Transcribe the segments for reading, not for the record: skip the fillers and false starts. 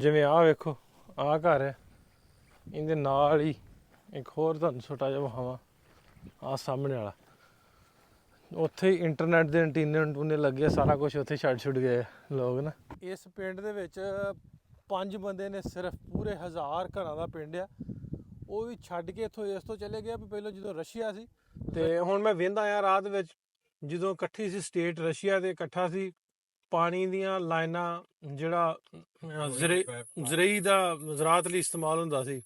ਜਿਵੇਂ ਆਹ ਵੇਖੋ, ਆਹ ਘਰ ਹੈ, ਇਹਦੇ ਨਾਲ ਹੀ ਇੱਕ ਹੋਰ ਤੁਹਾਨੂੰ ਛੋਟਾ ਜਿਹਾ ਵਿਖਾਵਾਂ, ਆਹ ਸਾਹਮਣੇ ਵਾਲਾ। ਉੱਥੇ ਹੀ ਇੰਟਰਨੈਟ ਦੇ ਐਂਟੀਨੇ ਲੱਗੇ, ਸਾਰਾ ਕੁਝ ਉੱਥੇ ਛੱਡ ਗਏ ਆ ਲੋਕ ਨਾ। ਇਸ ਪਿੰਡ ਦੇ ਵਿੱਚ 5 ਬੰਦੇ ਨੇ ਸਿਰਫ, ਪੂਰੇ 1000 ਘਰਾਂ ਦਾ ਪਿੰਡ ਆ। ਉਹ ਵੀ ਛੱਡ ਕੇ ਇੱਥੋਂ ਇਸ ਤੋਂ ਚਲੇ ਗਿਆ ਵੀ ਪਹਿਲਾਂ ਜਦੋਂ ਰਸ਼ੀਆ ਸੀ। ਤੇ ਹੁਣ ਮੈਂ ਵੇਖਦਾ ਆ ਰਾਤ ਵਿੱਚ, ਜਦੋਂ ਇਕੱਠੀ ਸੀ ਸਟੇਟ ਰਸ਼ੀਆ ਤੇ ਇਕੱਠਾ ਸੀ ਪਾਣੀ ਦੀਆਂ ਲਾਈਨਾਂ, ਜਿਹੜਾ ਜ਼ਰਈ ਦਾ ਜ਼ਰਾਤ ਲਈ ਇਸਤੇਮਾਲ ਹੁੰਦਾ ਸੀ,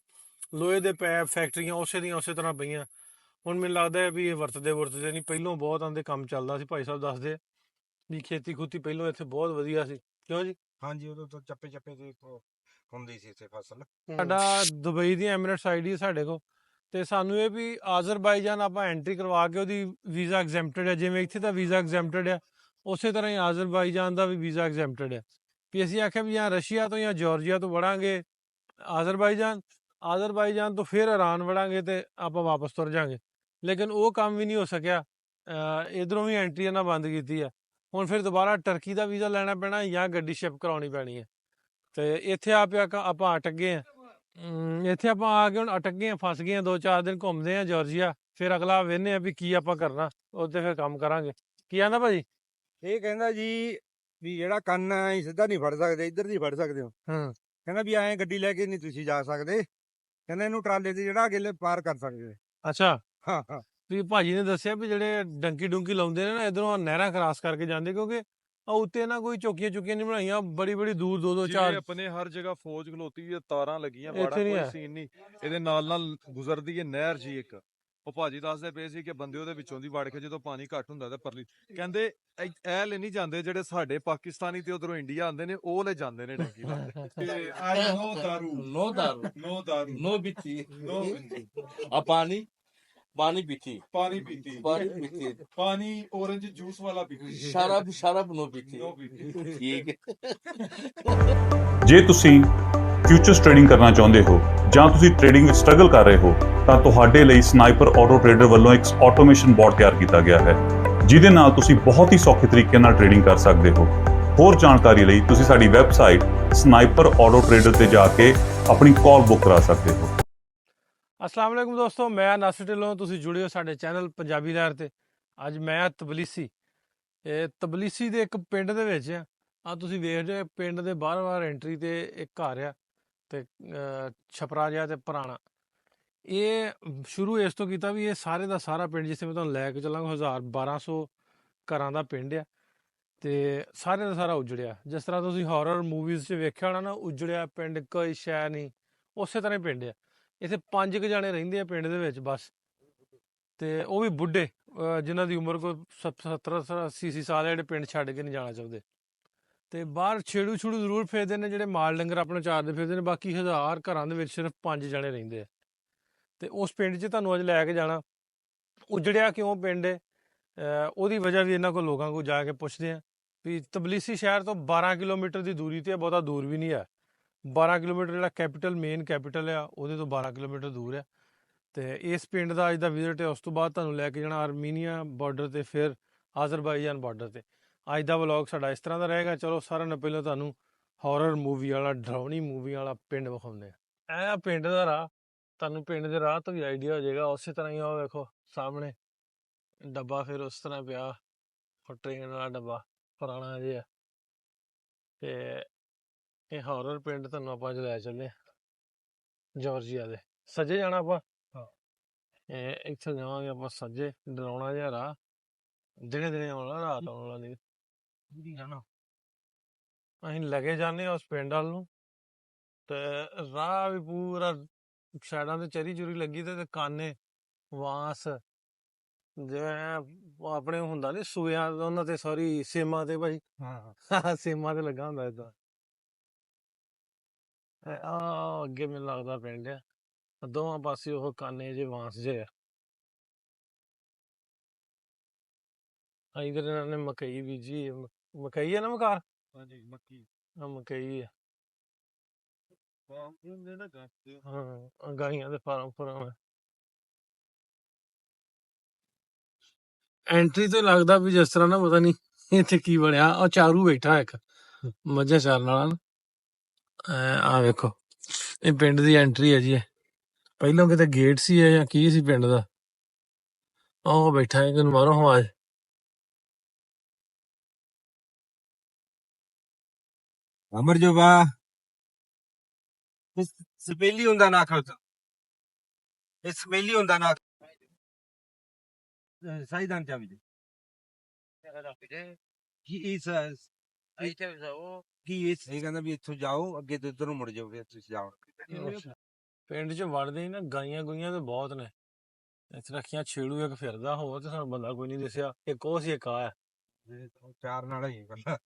ਲੋਹੇ ਦੇ ਪੈਪ, ਫੈਕਟਰੀਆਂ ਉਸੇ ਦੀਆਂ ਉਸੇ ਤਰ੍ਹਾਂ ਪਈਆਂ। ਹੁਣ ਮੈਨੂੰ ਲੱਗਦਾ ਹੈ ਵੀ ਇਹ ਵਰਤਦੇ ਨਹੀਂ, ਪਹਿਲੋਂ ਬਹੁਤ ਆਂਦੇ ਕੰਮ ਚੱਲਦਾ ਸੀ। ਭਾਈ ਸਾਹਿਬ ਦੱਸਦੇ ਵੀ ਖੇਤੀ ਖੂਤੀ ਪਹਿਲੋਂ ਇੱਥੇ ਬਹੁਤ ਵਧੀਆ ਸੀ, ਕਿਉਂ ਜੀ? ਹਾਂਜੀ, ਉਦੋਂ ਤਾਂ ਚੱਪੇ ਚੱਪੇ ਦੀ ਹੁੰਦੀ ਸੀ ਇੱਥੇ ਫਸਲ। ਸਾਡਾ ਦੁਬਈ ਦੀ ਐਮਿਰੇਟਸ ਆਈਡੀ ਹੈ ਸਾਡੇ ਕੋਲ, ਤੇ ਸਾਨੂੰ ਇਹ ਵੀ ਆਜ਼ਰਬਾਈਜਾਨ ਆਪਾਂ ਐਂਟਰੀ ਕਰਵਾ ਕੇ ਉਹਦੀ ਵੀਜ਼ਾ ਐਗਜ਼ੈਂਪਟਡ ਹੈ। ਜਿਵੇਂ ਇੱਥੇ ਦਾ ਵੀਜ਼ਾ ਐਗਜ਼ੈਂਪਟਡ ਹੈ, ਉਸੇ ਤਰ੍ਹਾਂ ਹੀ ਆਜ਼ਰਬਾਈਜਾਨ ਦਾ ਵੀ ਵੀਜ਼ਾ ਐਗਜ਼ੈਂਪਟਡ ਹੈ। ਵੀ ਅਸੀਂ ਆਖਿਆ ਵੀ ਜਾਂ ਰਸ਼ੀਆ ਤੋਂ ਜਾਂ ਜਾਰਜੀਆ ਤੋਂ ਵੜਾਂਗੇ ਆਜ਼ਰਬਾਈਜਾਨ ਤੋਂ ਫਿਰ ਇਰਾਨ ਵੜਾਂਗੇ ਤੇ ਆਪਾਂ ਵਾਪਸ ਤੁਰ ਜਾਾਂਗੇ। ਲੇਕਿਨ ਉਹ ਕੰਮ ਵੀ ਨਹੀਂ ਹੋ ਸਕਿਆ, ਇਧਰੋਂ ਵੀ ਐਂਟਰੀ ਇਹਨਾਂ ਬੰਦ ਕੀਤੀ ਹੈ। ਹੁਣ ਫਿਰ ਦੁਬਾਰਾ ਟਰਕੀ ਦਾ ਵੀਜ਼ਾ ਲੈਣਾ ਪੈਣਾ ਜਾਂ ਗੱਡੀ ਸ਼ਿਪ ਕਰਾਉਣੀ ਪੈਣੀ ਹੈ। ਤੇ ਇੱਥੇ ਆਪਾਂ ਅਟਕ ਗਏ ਹਾਂ। ਇੱਥੇ ਆਪਾਂ ਆ ਕੇ ਹੁਣ ਅਟਕ ਗਏ ਹਾਂ, ਫਸ ਗਏ ਹਾਂ। 2-4 ਦਿਨ ਘੁੰਮਦੇ ਹਾਂ ਜਾਰਜੀਆ, ਫਿਰ ਅਗਲਾ ਵੇਖਦੇ ਹਾਂ ਵੀ ਕੀ ਆਪਾਂ ਕਰਨਾ, ਉਹਦੇ ਫਿਰ ਕੰਮ ਕਰਾਂਗੇ। ਕੀ ਆਂਦਾ ਭਾਜੀ? ਇਹ ਕਹਿੰਦਾ ਜੀ ਵੀ ਜਿਹੜਾ ਕੰਨ ਐ ਸਿੱਧਾ ਨਹੀਂ ਫੜ ਸਕਦੇ, ਇੱਧਰ ਦੀ ਫੜ ਸਕਦੇ ਹੋ। ਕਹਿੰਦਾ ਵੀ ਐਂ ਗੱਡੀ ਲੈ ਕੇ ਨਹੀਂ ਤੁਸੀਂ ਜਾ ਸਕਦੇ, ਕਹਿੰਦਾ ਇਹਨੂੰ ਟਰਾਲੇ ਤੇ ਜਿਹੜਾ ਅੱਗੇ ਪਾਰ ਕਰ ਸਕਦੇ। ਅੱਛਾ, ਹਾਂ। ਵੀ ਭਾਜੀ ਨੇ ਦੱਸਿਆ ਵੀ ਜਿਹੜੇ ਡੰਕੀ ਡੁੰਕੀ ਲਾਉਂਦੇ ਨੇ ਨਾ, ਇਧਰੋਂ ਨਹਿਰਾਂ ਕ੍ਰਾਸ ਕਰਕੇ ਜਾਂਦੇ, ਕਿਉਂਕਿ ਉੱਤੇ ਨਾ ਕੋਈ ਚੌਕੀਆਂ ਨਹੀਂ ਬਣਾਈਆਂ, ਬੜੀ ਦੂਰ 2-4 ਆਪਣੇ ਹਰ ਜਗ੍ਹਾ ਫੌਜ ਖਲੋਤੀ ਹੈ, ਤਾਰਾਂ ਲੱਗੀਆਂ, ਇੱਥੇ ਬੜਾ ਨਹੀਂ ਕੋਈ ਹੈ। ਸੀਨ ਨਹੀਂ। ਇਹਦੇ ਨਾਲ ਗੁਜ਼ਰਦੀ ਹੈ ਨਹਿਰ ਜੀ ਇੱਕ। ਉਹ ਭਾਜੀ ਦੱਸਦੇ ਪਏ ਸੀ ਕਿ ਬੰਦੇ ਉਹਦੇ ਵਿੱਚੋਂ ਦੀ ਵੜ ਕੇ ਜਦੋਂ ਪਾਣੀ ਘੱਟ ਹੁੰਦਾ ਤੇ ਪਰਲੀ, ਕਹਿੰਦੇ ਇਹ ਲੈ ਨਹੀਂ ਜਾਂਦੇ ਜਿਹੜੇ ਸਾਡੇ ਪਾਕਿਸਤਾਨੀ ਤੇ ਉਧਰੋਂ ਇੰਡੀਆ ਆਉਂਦੇ ਨੇ, ਉਹ ਲੈ ਜਾਂਦੇ ਨੇ ਟੈਂਕੀ ਨਾਲ। No bitti. पानी पीती पानी ऑरेंज जूस वाला पीती। शराब नो पीती ठीक ਜੇ ਤੁਸੀਂ ਫਿਊਚਰਸ ਟ੍ਰੇਡਿੰਗ ਕਰਨਾ ਚਾਹੁੰਦੇ ਹੋ ਜਾਂ ਤੁਸੀਂ ਟ੍ਰੇਡਿੰਗ ਵਿੱਚ ਸਟਰਗਲ ਕਰ ਰਹੇ ਹੋ ਤਾਂ ਤੁਹਾਡੇ ਲਈ ਸਨਾਈਪਰ ਆਟੋ ਟ੍ਰੇਡਰ ਵੱਲੋਂ ਇੱਕ ਆਟੋਮੇਸ਼ਨ ਬੋਟ ਤਿਆਰ ਕੀਤਾ ਗਿਆ ਹੈ, ਜਿਹਦੇ ਨਾਲ ਤੁਸੀਂ ਬਹੁਤ ਹੀ ਸੌਖੇ ਤਰੀਕੇ ਨਾਲ ਟ੍ਰੇਡਿੰਗ ਕਰ ਸਕਦੇ ਹੋ। ਹੋਰ ਜਾਣਕਾਰੀ ਲਈ ਤੁਸੀਂ ਸਾਡੀ ਵੈਬਸਾਈਟ ਸਨਾਈਪਰ ਆਟੋ ਟ੍ਰੇਡਰ ਤੇ ਜਾ ਕੇ ਆਪਣੀ ਕਾਲ ਬੁੱਕ ਕਰਾ ਸਕਦੇ ਹੋ। अस्सलाम वालेकुम दोस्तों, मैं नासिर ढिल्लों, ਤੁਸੀਂ ਜੁੜੇ ਹੋ ਸਾਡੇ ਚੈਨਲ ਪੰਜਾਬੀ ਲਹਿਰ ਤੇ। ਅੱਜ ਮੈਂ ਤਬਲੀਸੀ, ਇਹ ਤਬਲੀਸੀ ਦੇ ਇੱਕ ਪਿੰਡ ਦੇ ਵਿੱਚ ਆ। ਤੁਸੀਂ ਵੇਖ ਰਹੇ ਪਿੰਡ ਦੇ ਬਾਹਰ ਐਂਟਰੀ ਤੇ ਇੱਕ ਘਰ ਆ, ਤੇ ਛਪਰਾ ਜਿਹਾ ਤੇ ਪੁਰਾਣਾ। ਇਹ ਸ਼ੁਰੂ ਇਸ ਤੋਂ ਕੀਤਾ ਵੀ ਇਹ ਸਾਰੇ ਦਾ ਸਾਰਾ ਪਿੰਡ, ਜਿੱਥੇ ਮੈਂ ਤੁਹਾਨੂੰ ਲੈ ਕੇ ਚੱਲਾਂਗਾ, 1200 ਘਰਾਂ ਦਾ ਪਿੰਡ ਆ, ਤੇ ਸਾਰੇ ਦਾ ਸਾਰਾ ਉਜੜਿਆ। ਜਿਸ ਤਰ੍ਹਾਂ ਤੁਸੀਂ ਹੌਰਰ ਮੂਵੀਜ਼ 'ਚ ਵੇਖਿਆ ਹੋਣਾ ਨਾ, ਉਜੜਿਆ ਪਿੰਡ ਕੋਈ ਸ਼ੈ ਨਹੀਂ, ਉਸੇ ਤਰ੍ਹਾਂ ਹੀ ਪਿੰਡ ਆ। ਇੱਥੇ 5 ਕੁ ਜਾਣੇ ਰਹਿੰਦੇ ਆ ਪਿੰਡ ਦੇ ਵਿੱਚ ਬਸ, ਤੇ ਉਹ ਵੀ ਬੁੱਢੇ, ਜਿਨ੍ਹਾਂ ਦੀ ਉਮਰ ਕੋਈ 70-80 ਸਾਲ ਹੈ, ਜਿਹੜੇ ਪਿੰਡ ਛੱਡ ਕੇ ਨਹੀਂ ਜਾਣਾ ਚਾਹੁੰਦੇ। ਤੇ ਬਾਹਰ ਛੇੜੂ ਜ਼ਰੂਰ ਫਿਰਦੇ ਨੇ, ਜਿਹੜੇ ਮਾਲ ਡੰਗਰ ਆਪਣੇ ਚਾਰਦੇ ਫਿਰਦੇ ਨੇ। ਬਾਕੀ 1000 ਘਰਾਂ ਦੇ ਵਿੱਚ ਸਿਰਫ 5 ਜਾਣੇ ਰਹਿੰਦੇ ਆ। ਤੇ ਉਸ ਪਿੰਡ 'ਚ ਤੁਹਾਨੂੰ ਅੱਜ ਲੈ ਕੇ ਜਾਣਾ। ਉਜੜਿਆ ਕਿਉਂ ਪਿੰਡ ਹੈ, ਉਹਦੀ ਵਜ੍ਹਾ ਵੀ ਇਹਨਾਂ ਕੋਲ ਲੋਕਾਂ ਕੋਲ ਜਾ ਕੇ ਪੁੱਛਦੇ ਆ। ਵੀ ਤਬਲੀਸੀ ਸ਼ਹਿਰ ਤੋਂ 12 ਕਿਲੋਮੀਟਰ ਦੀ ਦੂਰੀ ਤੇ, ਬਹੁਤਾ ਦੂਰ ਵੀ ਨਹੀਂ ਹੈ। 12 ਕਿਲੋਮੀਟਰ ਜਿਹੜਾ ਮੇਨ ਕੈਪੀਟਲ ਆ, ਉਹਦੇ ਤੋਂ 12 ਕਿਲੋਮੀਟਰ ਦੂਰ ਆ। ਤੇ ਇਸ ਪਿੰਡ ਦਾ ਅੱਜ ਦਾ ਵਿਜ਼ਿਟ ਹੈ। ਉਸ ਤੋਂ ਬਾਅਦ ਤੁਹਾਨੂੰ ਲੈ ਕੇ ਜਾਣਾ ਆਰਮੀਨੀਆ ਬਾਰਡਰ ਤੇ, ਫਿਰ ਆਜ਼ਰਬਾਈਜਾਨ ਬਾਰਡਰ ਤੇ। ਅੱਜ ਦਾ ਵਲੌਗ ਸਾਡਾ ਇਸ ਤਰ੍ਹਾਂ ਦਾ ਰਹੇਗਾ। ਚਲੋ ਸਾਰਿਆਂ ਨਾਲੋਂ ਪਹਿਲਾਂ ਤੁਹਾਨੂੰ ਹੌਰਰ ਮੂਵੀ ਵਾਲਾ, ਡਰਾਉਣੀ ਮੂਵੀ ਵਾਲਾ ਪਿੰਡ ਵਿਖਾਉਂਦੇ ਆ। ਇਹ ਪਿੰਡ ਦਾ ਰਾਹ, ਤੁਹਾਨੂੰ ਪਿੰਡ ਦੇ ਰਾਹ ਤੋਂ ਵੀ ਆਈਡੀਆ ਹੋ ਜਾਏਗਾ। ਉਸੇ ਤਰ੍ਹਾਂ ਹੀ ਉਹ ਵੇਖੋ ਸਾਹਮਣੇ ਡੱਬਾ, ਫਿਰ ਉਸ ਤਰ੍ਹਾਂ ਪਿਆ ਟ੍ਰੇਨ ਵਾਲਾ ਡੱਬਾ ਪੁਰਾਣਾ ਜਿਹਾ। ਤੇ ਇਹ ਹੌਰਰ ਪਿੰਡ ਤੁਹਾਨੂੰ ਆਪਾਂ ਅੱਜ ਲੈ ਚੱਲੇ ਜਾਰਜੀਆ ਦੇ। ਸੱਜੇ ਜਾਣਾ ਆਪਾਂ, ਇੱਥੇ ਜਾਵਾਂਗੇ ਆਪਾਂ ਸੱਜੇ। ਡਰਾਉਣਾ ਜਿਹਾ ਰਾਹ, ਦਿਨੇ ਆਉਣਾ, ਰਾਤ ਆਉਣ ਵਾਲਾ ਨਹੀਂ ਜਾਣਾ। ਅਸੀਂ ਲੱਗੇ ਜਾਂਦੇ ਉਸ ਪਿੰਡ ਵੱਲ ਨੂੰ, ਤੇ ਰਾਹ ਵੀ ਪੂਰਾ ਸਾਈਡਾਂ ਤੇ ਚਰੀ ਚੁਰੀ ਲੱਗੀ, ਤੇ ਕਾਨੇ ਵਾਂਸ, ਜਿਵੇਂ ਆਪਣੇ ਹੁੰਦਾ ਨੀ ਸੂਇਆਂ ਉਹਨਾਂ ਤੇ, ਸੌਰੀ ਸੇਮਾਂ ਤੇ ਭਾਈ, ਸੇਮਾਂ ਤੇ ਲੱਗਾ ਹੁੰਦਾ ਏਦਾਂ। ਅੱਗੇ ਮੈਨੂੰ ਲੱਗਦਾ ਪਿੰਡ ਆ, ਦੋਵਾਂ ਪਾਸੇ ਉਹ ਕਾਨੇ ਜੇ ਵਾਂਸ ਜੇ ਆ। ਇਧਰ ਇਹਨਾਂ ਨੇ ਮਕਈ ਬੀਜੀ, ਮਕਈ ਆ ਨਾ ਮਕਾਰ? ਹਾਂਜੀ, ਮੱਕੀ ਮਕਈ ਆ। ਹਾਂ, ਗਾਈਆਂ ਦੇ ਫਾਰਮ। ਐਂਟਰੀ ਤੋਂ ਲੱਗਦਾ ਵੀ ਜਿਸ ਤਰ੍ਹਾਂ ਨਾ, ਪਤਾ ਨਹੀਂ ਇੱਥੇ ਕੀ ਬਣਿਆ। ਉਹ ਚਾਰੂ ਬੈਠਾ ਇੱਕ ਮੱਝਾਂ ਚਾਰਨ ਵਾਲਾ ਨਾ, ਆ ਵੇਖੋ ਇਹ ਪਿੰਡ ਦੀ ਐਂਟਰੀ ਹੈ ਜੀ ਇਹ। ਪਹਿਲਾਂ ਕਿਤੇ ਗੇਟ ਸੀ ਇਹ ਜਾਂ ਕੀ ਸੀ ਪਿੰਡ ਦਾ। ਉਹ ਬੈਠਾ ਹੈ ਕਿ ਮਾਰੋ ਆਵਾਜ਼। ਅਮਰ ਜੋ ਬਾ ਸਪੇਲੀ ਹੁੰਦਾ ਨਾ ਖਲਤ ਇਹ ਸਪੇਲੀ ਹੁੰਦਾ ਨਾ ਸਾਈਦਾਨ ਚਾਬੀ ਦੇ ਕੀ ਇਸ ਕੀ ਇਸ ਇਹ ਕਹਿੰਦਾ ਵੀ ਇੱਥੋਂ ਜਾਓ ਅੱਗੇ ਤੇ ਇੱਧਰ ਨੂੰ ਮੁੜ ਜਾਓ ਫਿਰ ਤੁਸੀਂ ਜਾਓ ਪਿੰਡ ਚ ਵੜਦੇ ਹੀ ਨਾ ਗਾਈਆਂ ਗੁਈਆਂ ਤੇ ਬਹੁਤ ਨੇ ਇੱਥੇ ਰੱਖੀਆਂ ਛੇੜੂ ਇੱਕ ਫਿਰਦਾ ਹੋਰ ਤੇ ਸਾਨੂੰ ਬੰਦਾ ਕੋਈ ਨਹੀਂ ਦਿਸਿਆ ਇੱਕ ਉਹ ਸੀ ਇੱਕ ਆ ਚਾਰ ਨਾਲ ਹੀ ਬੰਦਾ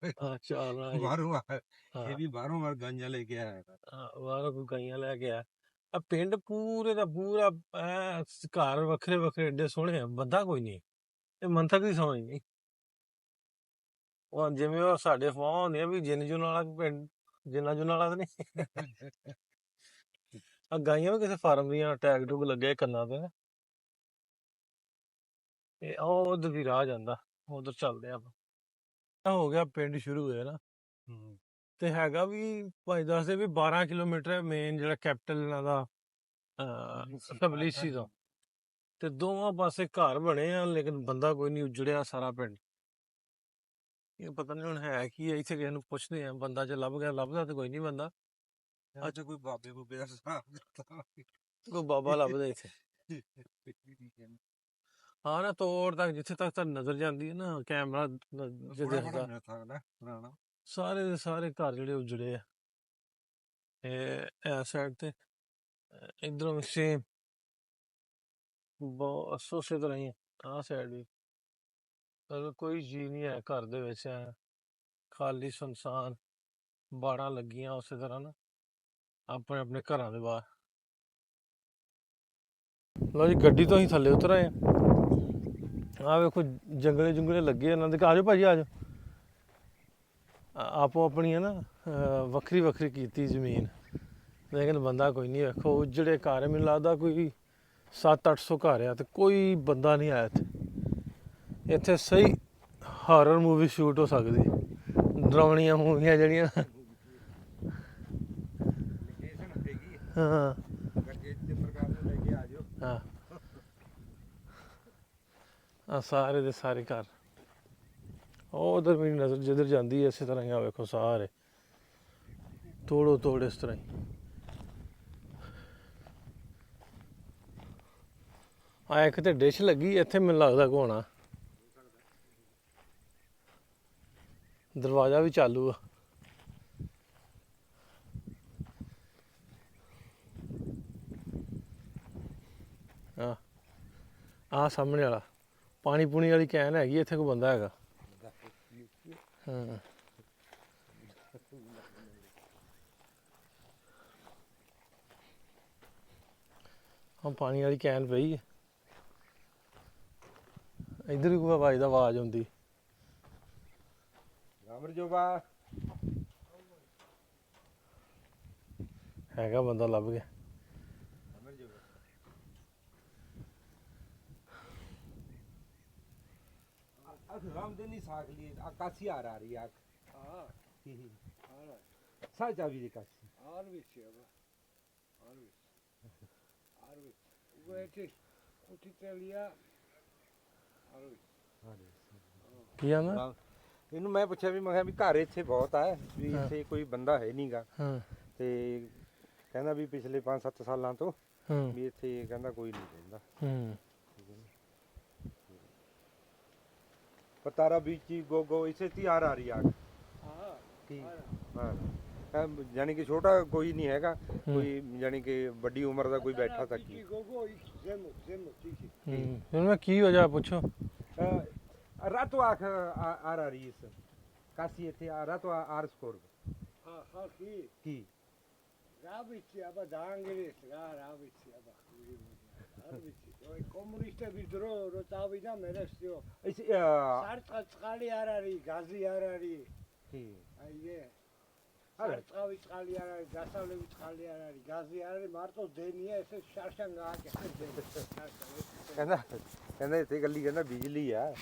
ਚਾਰ ਨਾਲ ਬਾਹਰੋਂ ਇਹ ਵੀ ਬਾਹਰੋਂ ਮਾਰ ਗਾਂਜਾਂ ਲੈ ਕੇ ਆਇਆ ਬਾਹਰੋਂ ਕੋਈ ਗਾਈਆਂ ਲੈ ਕੇ ਆ ਪਿੰਡ ਪੂਰੇ ਦਾ ਪੂਰਾ ਘਰ ਵੱਖਰੇ ਵੱਖਰੇ ਏਡੇ ਸੋਹਣੇ ਆ ਬੰਦਾ ਕੋਈ ਨਹੀਂ ਇਹ ਮੰਥਕ ਦੀ ਸਮਝ ਨਹੀਂ ਉਹ ਜਿਵੇਂ ਉਹ ਸਾਡੇ ਫਾਹ ਹੁੰਦੀਆਂ ਵੀ ਜਿੰਨ ਜੁਨ ਵਾਲਾ ਪਿੰਡ ਜਿੰਨਾ ਜੁਨ ਵਾਲਾ ਤਾਂ ਨਹੀਂ ਆ ਗਾਈਆਂ ਵੀ ਕਿਸੇ ਫਾਰਮ ਦੀਆਂ ਟੈਗ ਟੂਗ ਲੱਗੇ ਕੰਨਾਂ ਤੇ ਤੇ ਉਹ ਉਧਰ ਵੀ ਰਾਹ ਜਾਂਦਾ ਉਧਰ ਚੱਲਦੇ ਆਪਾਂ ਹੋ ਗਿਆ ਪਿੰਡ ਸ਼ੁਰੂ ਹੋਇਆ ਨਾ ਤੇ ਹੈਗਾ ਵੀ ਭਾਈ ਦੱਸਦੇ ਵੀ 12 ਕਿਲੋਮੀਟਰ ਹੈ ਮੇਨ ਜਿਹੜਾ ਕੈਪੀਟਲ ਇਹਨਾਂ ਦਾ ਤਬਲੀਸੀ ਦਾ ਤੇ ਦੋਵਾਂ ਪਾਸੇ ਘਰ ਬਣੇ ਆ ਲੇਕਿਨ ਬੰਦਾ ਕੋਈ ਨਹੀਂ ਉਜੜਿਆ ਸਾਰਾ ਪਿੰਡ ਇਹ ਪਤਾ ਨਹੀਂ ਹੁਣ ਹੈ ਕੀ ਹੈ ਇੱਥੇ ਕਿਸੇ ਨੂੰ ਪੁੱਛਦੇ ਆ ਬੰਦਾ ਜੇ ਲੱਭ ਗਿਆ ਲੱਭਦਾ ਤੇ ਕੋਈ ਨਹੀਂ ਬੰਦਾ ਅੱਜ ਕੋਈ ਬਾਬੇ ਬੂਬੇ ਦਾ ਕੋਈ ਬਾਬਾ ਲੱਭਦਾ ਇੱਥੇ ਹਾਂ ਨਾ ਤੋੜ ਤੱਕ ਜਿੱਥੇ ਤੱਕ ਤਾਂ ਨਜ਼ਰ ਜਾਂਦੀ ਹੈ ਨਾ ਕੈਮਰਾ ਜੇ ਦੇਖਦਾ ਸਾਰੇ ਦੇ ਸਾਰੇ ਘਰ ਜਿਹੜੇ ਉਜੜੇ ਆ ਇਹ ਸਾਈਡ ਤੇ ਇਧਰੋਂ ਸੇਮ ਬਹੁਤ ਉਸੇ ਤਰ੍ਹਾਂ ਹੀ ਆ ਸਾਈਡ ਵੀ ਕੋਈ ਜੀ ਨਹੀਂ ਹੈ ਘਰ ਦੇ ਵਿੱਚ ਖਾਲੀ ਸੁਨਸਾਨ ਬਾੜਾਂ ਲੱਗੀਆਂ ਉਸੇ ਤਰ੍ਹਾਂ ਨਾ ਆਪਣੇ ਆਪਣੇ ਘਰਾਂ ਦੇ ਬਾਹਰ ਲਓ ਜੀ ਗੱਡੀ ਤੋਂ ਹੀ ਥੱਲੇ ਉਤਰ ਆਏ ਆ ਵੇਖੋ ਜੰਗਲੇ ਜੁੰਗਲੇ ਲੱਗੇ ਇਹਨਾਂ ਦੇ ਆ ਜਾਓ ਭਾਜੀ ਆ ਜਾਓ ਆਪੋ ਆਪਣੀ ਹੈ ਨਾ ਵੱਖਰੀ ਵੱਖਰੀ ਕੀਤੀ ਜ਼ਮੀਨ ਲੇਕਿਨ ਬੰਦਾ ਕੋਈ ਨਹੀਂ ਵੇਖੋ ਜਿਹੜੇ ਘਰ ਮੈਨੂੰ ਲੱਗਦਾ ਕੋਈ 700-800 ਘਰ ਆ ਤੇ ਕੋਈ ਬੰਦਾ ਨਹੀਂ ਆਇਆ ਇੱਥੇ ਸਹੀ ਹਾਰਰ ਮੂਵੀ ਸ਼ੂਟ ਹੋ ਸਕਦੀ ਡਰਾਉਣੀਆਂ ਮੂਵੀਆਂ ਜਿਹੜੀਆਂ ਹਾਂ ਹਾਂ ਆ ਸਾਰੇ ਦੇ ਸਾਰੇ ਘਰ ਉਹ ਉਧਰ ਮੇਰੀ ਨਜ਼ਰ ਜਿੱਧਰ ਜਾਂਦੀ ਹੈ ਇਸੇ ਤਰ੍ਹਾਂ ਹੀ ਆ ਵੇਖੋ ਸਾਰੇ ਤੋੜੋ ਤੋੜ ਇਸ ਤਰ੍ਹਾਂ ਹੀ ਆ ਇੱਕ ਤੇ ਡਿਸ਼ ਲੱਗੀ ਇੱਥੇ ਮੈਨੂੰ ਲੱਗਦਾ ਘੋਣਾ ਦਰਵਾਜ਼ਾ ਵੀ ਚਾਲੂ ਆ ਆ ਸਾਹਮਣੇ ਵਾਲਾ ਪਾਣੀ ਪੂਣੀ ਵਾਲੀ ਕੈਨ ਹੈਗੀ ਇੱਥੇ ਕੋਈ ਬੰਦਾ ਹੈਗਾ ਹਾਂ ਪਾਣੀ ਵਾਲੀ ਕੈਨ ਪਈ ਹੈ ਇੱਧਰ ਵੀ ਕੋਈ ਆਵਾਜ਼ ਆਉਂਦੀ ਅਮਰ ਜੋ ਬਾ ਹੈਗਾ ਬੰਦਾ ਲੱਭ ਗਿਆ ਅਮਰ ਜੋ ਰਾਮਦਨੀ ਸਾਖ ਲਈ ਆਕਾਸ਼ੀ ਆ ਰਹੀ ਆ ਹਾਂ ਸਾਜਾ ਵੀ ਦੀ ਕਾਸ਼ੀ ਆਰ ਵਿੱਚ ਉਹ ਇੱਥੇ ਉੱਠੀ ਤੇ ਲਿਆ ਕੀ ਆਂਦਾ ਇਹਨੂੰ ਮੈਂ ਪੁੱਛਿਆ ਵੀ ਮੈਂ ਕਿਹਾ ਵੀ ਘਰ ਇੱਥੇ ਬਹੁਤ ਆ ਵੀ ਇੱਥੇ ਕੋਈ ਬੰਦਾ ਹੈ ਨਹੀਂਗਾ ਤੇ ਕਹਿੰਦਾ ਵੀ ਪਿਛਲੇ 5-7 ਸਾਲਾਂ ਤੋਂ ਵੀ ਇੱਥੇ ਕਹਿੰਦਾ ਕੋਈ ਨਹੀਂ ਰਹਿੰਦਾ ਪਤਾਰਾ ਬੀਚੀ ਗੋਗੋ ਇਸੇ ਤੀ ਆ ਰਹੀ ਆ ਹਾਂ ਯਾਨੀ ਕਿ ਛੋਟਾ ਕੋਈ ਨਹੀਂ ਹੈਗਾ ਕੋਈ ਯਾਨੀ ਕਿ ਵੱਡੀ ਉਮਰ ਦਾ ਕੋਈ ਬੈਠਾ ਤੱਕ ਹੁਣ ਮੈਂ ਕੀ ਵਜ੍ਹਾ ਪੁੱਛੋ ਰਾਤੋਂ ਆਖ ਆ ਰਹੀ ਇਸ ਕਾਸੀ ਇੱਥੇ ਆ ਰਾਤੋਂ ਆਰ ਸਕੋਰ ਹਾਂ ਕੀ ਰਾਬਿci aba dangere rabici aba komünist bidro rotavina merestio sartqali arari gazi arari ki aye sartqavi tqali arari gasavlevi tqali arari gazi arari marto deniye ese sharshanga ਕਹਿੰਦਾ ਇੱਥੇ ਗੱਲੀ ਕਹਿੰਦਾ ਬਿਜਲੀ ਆ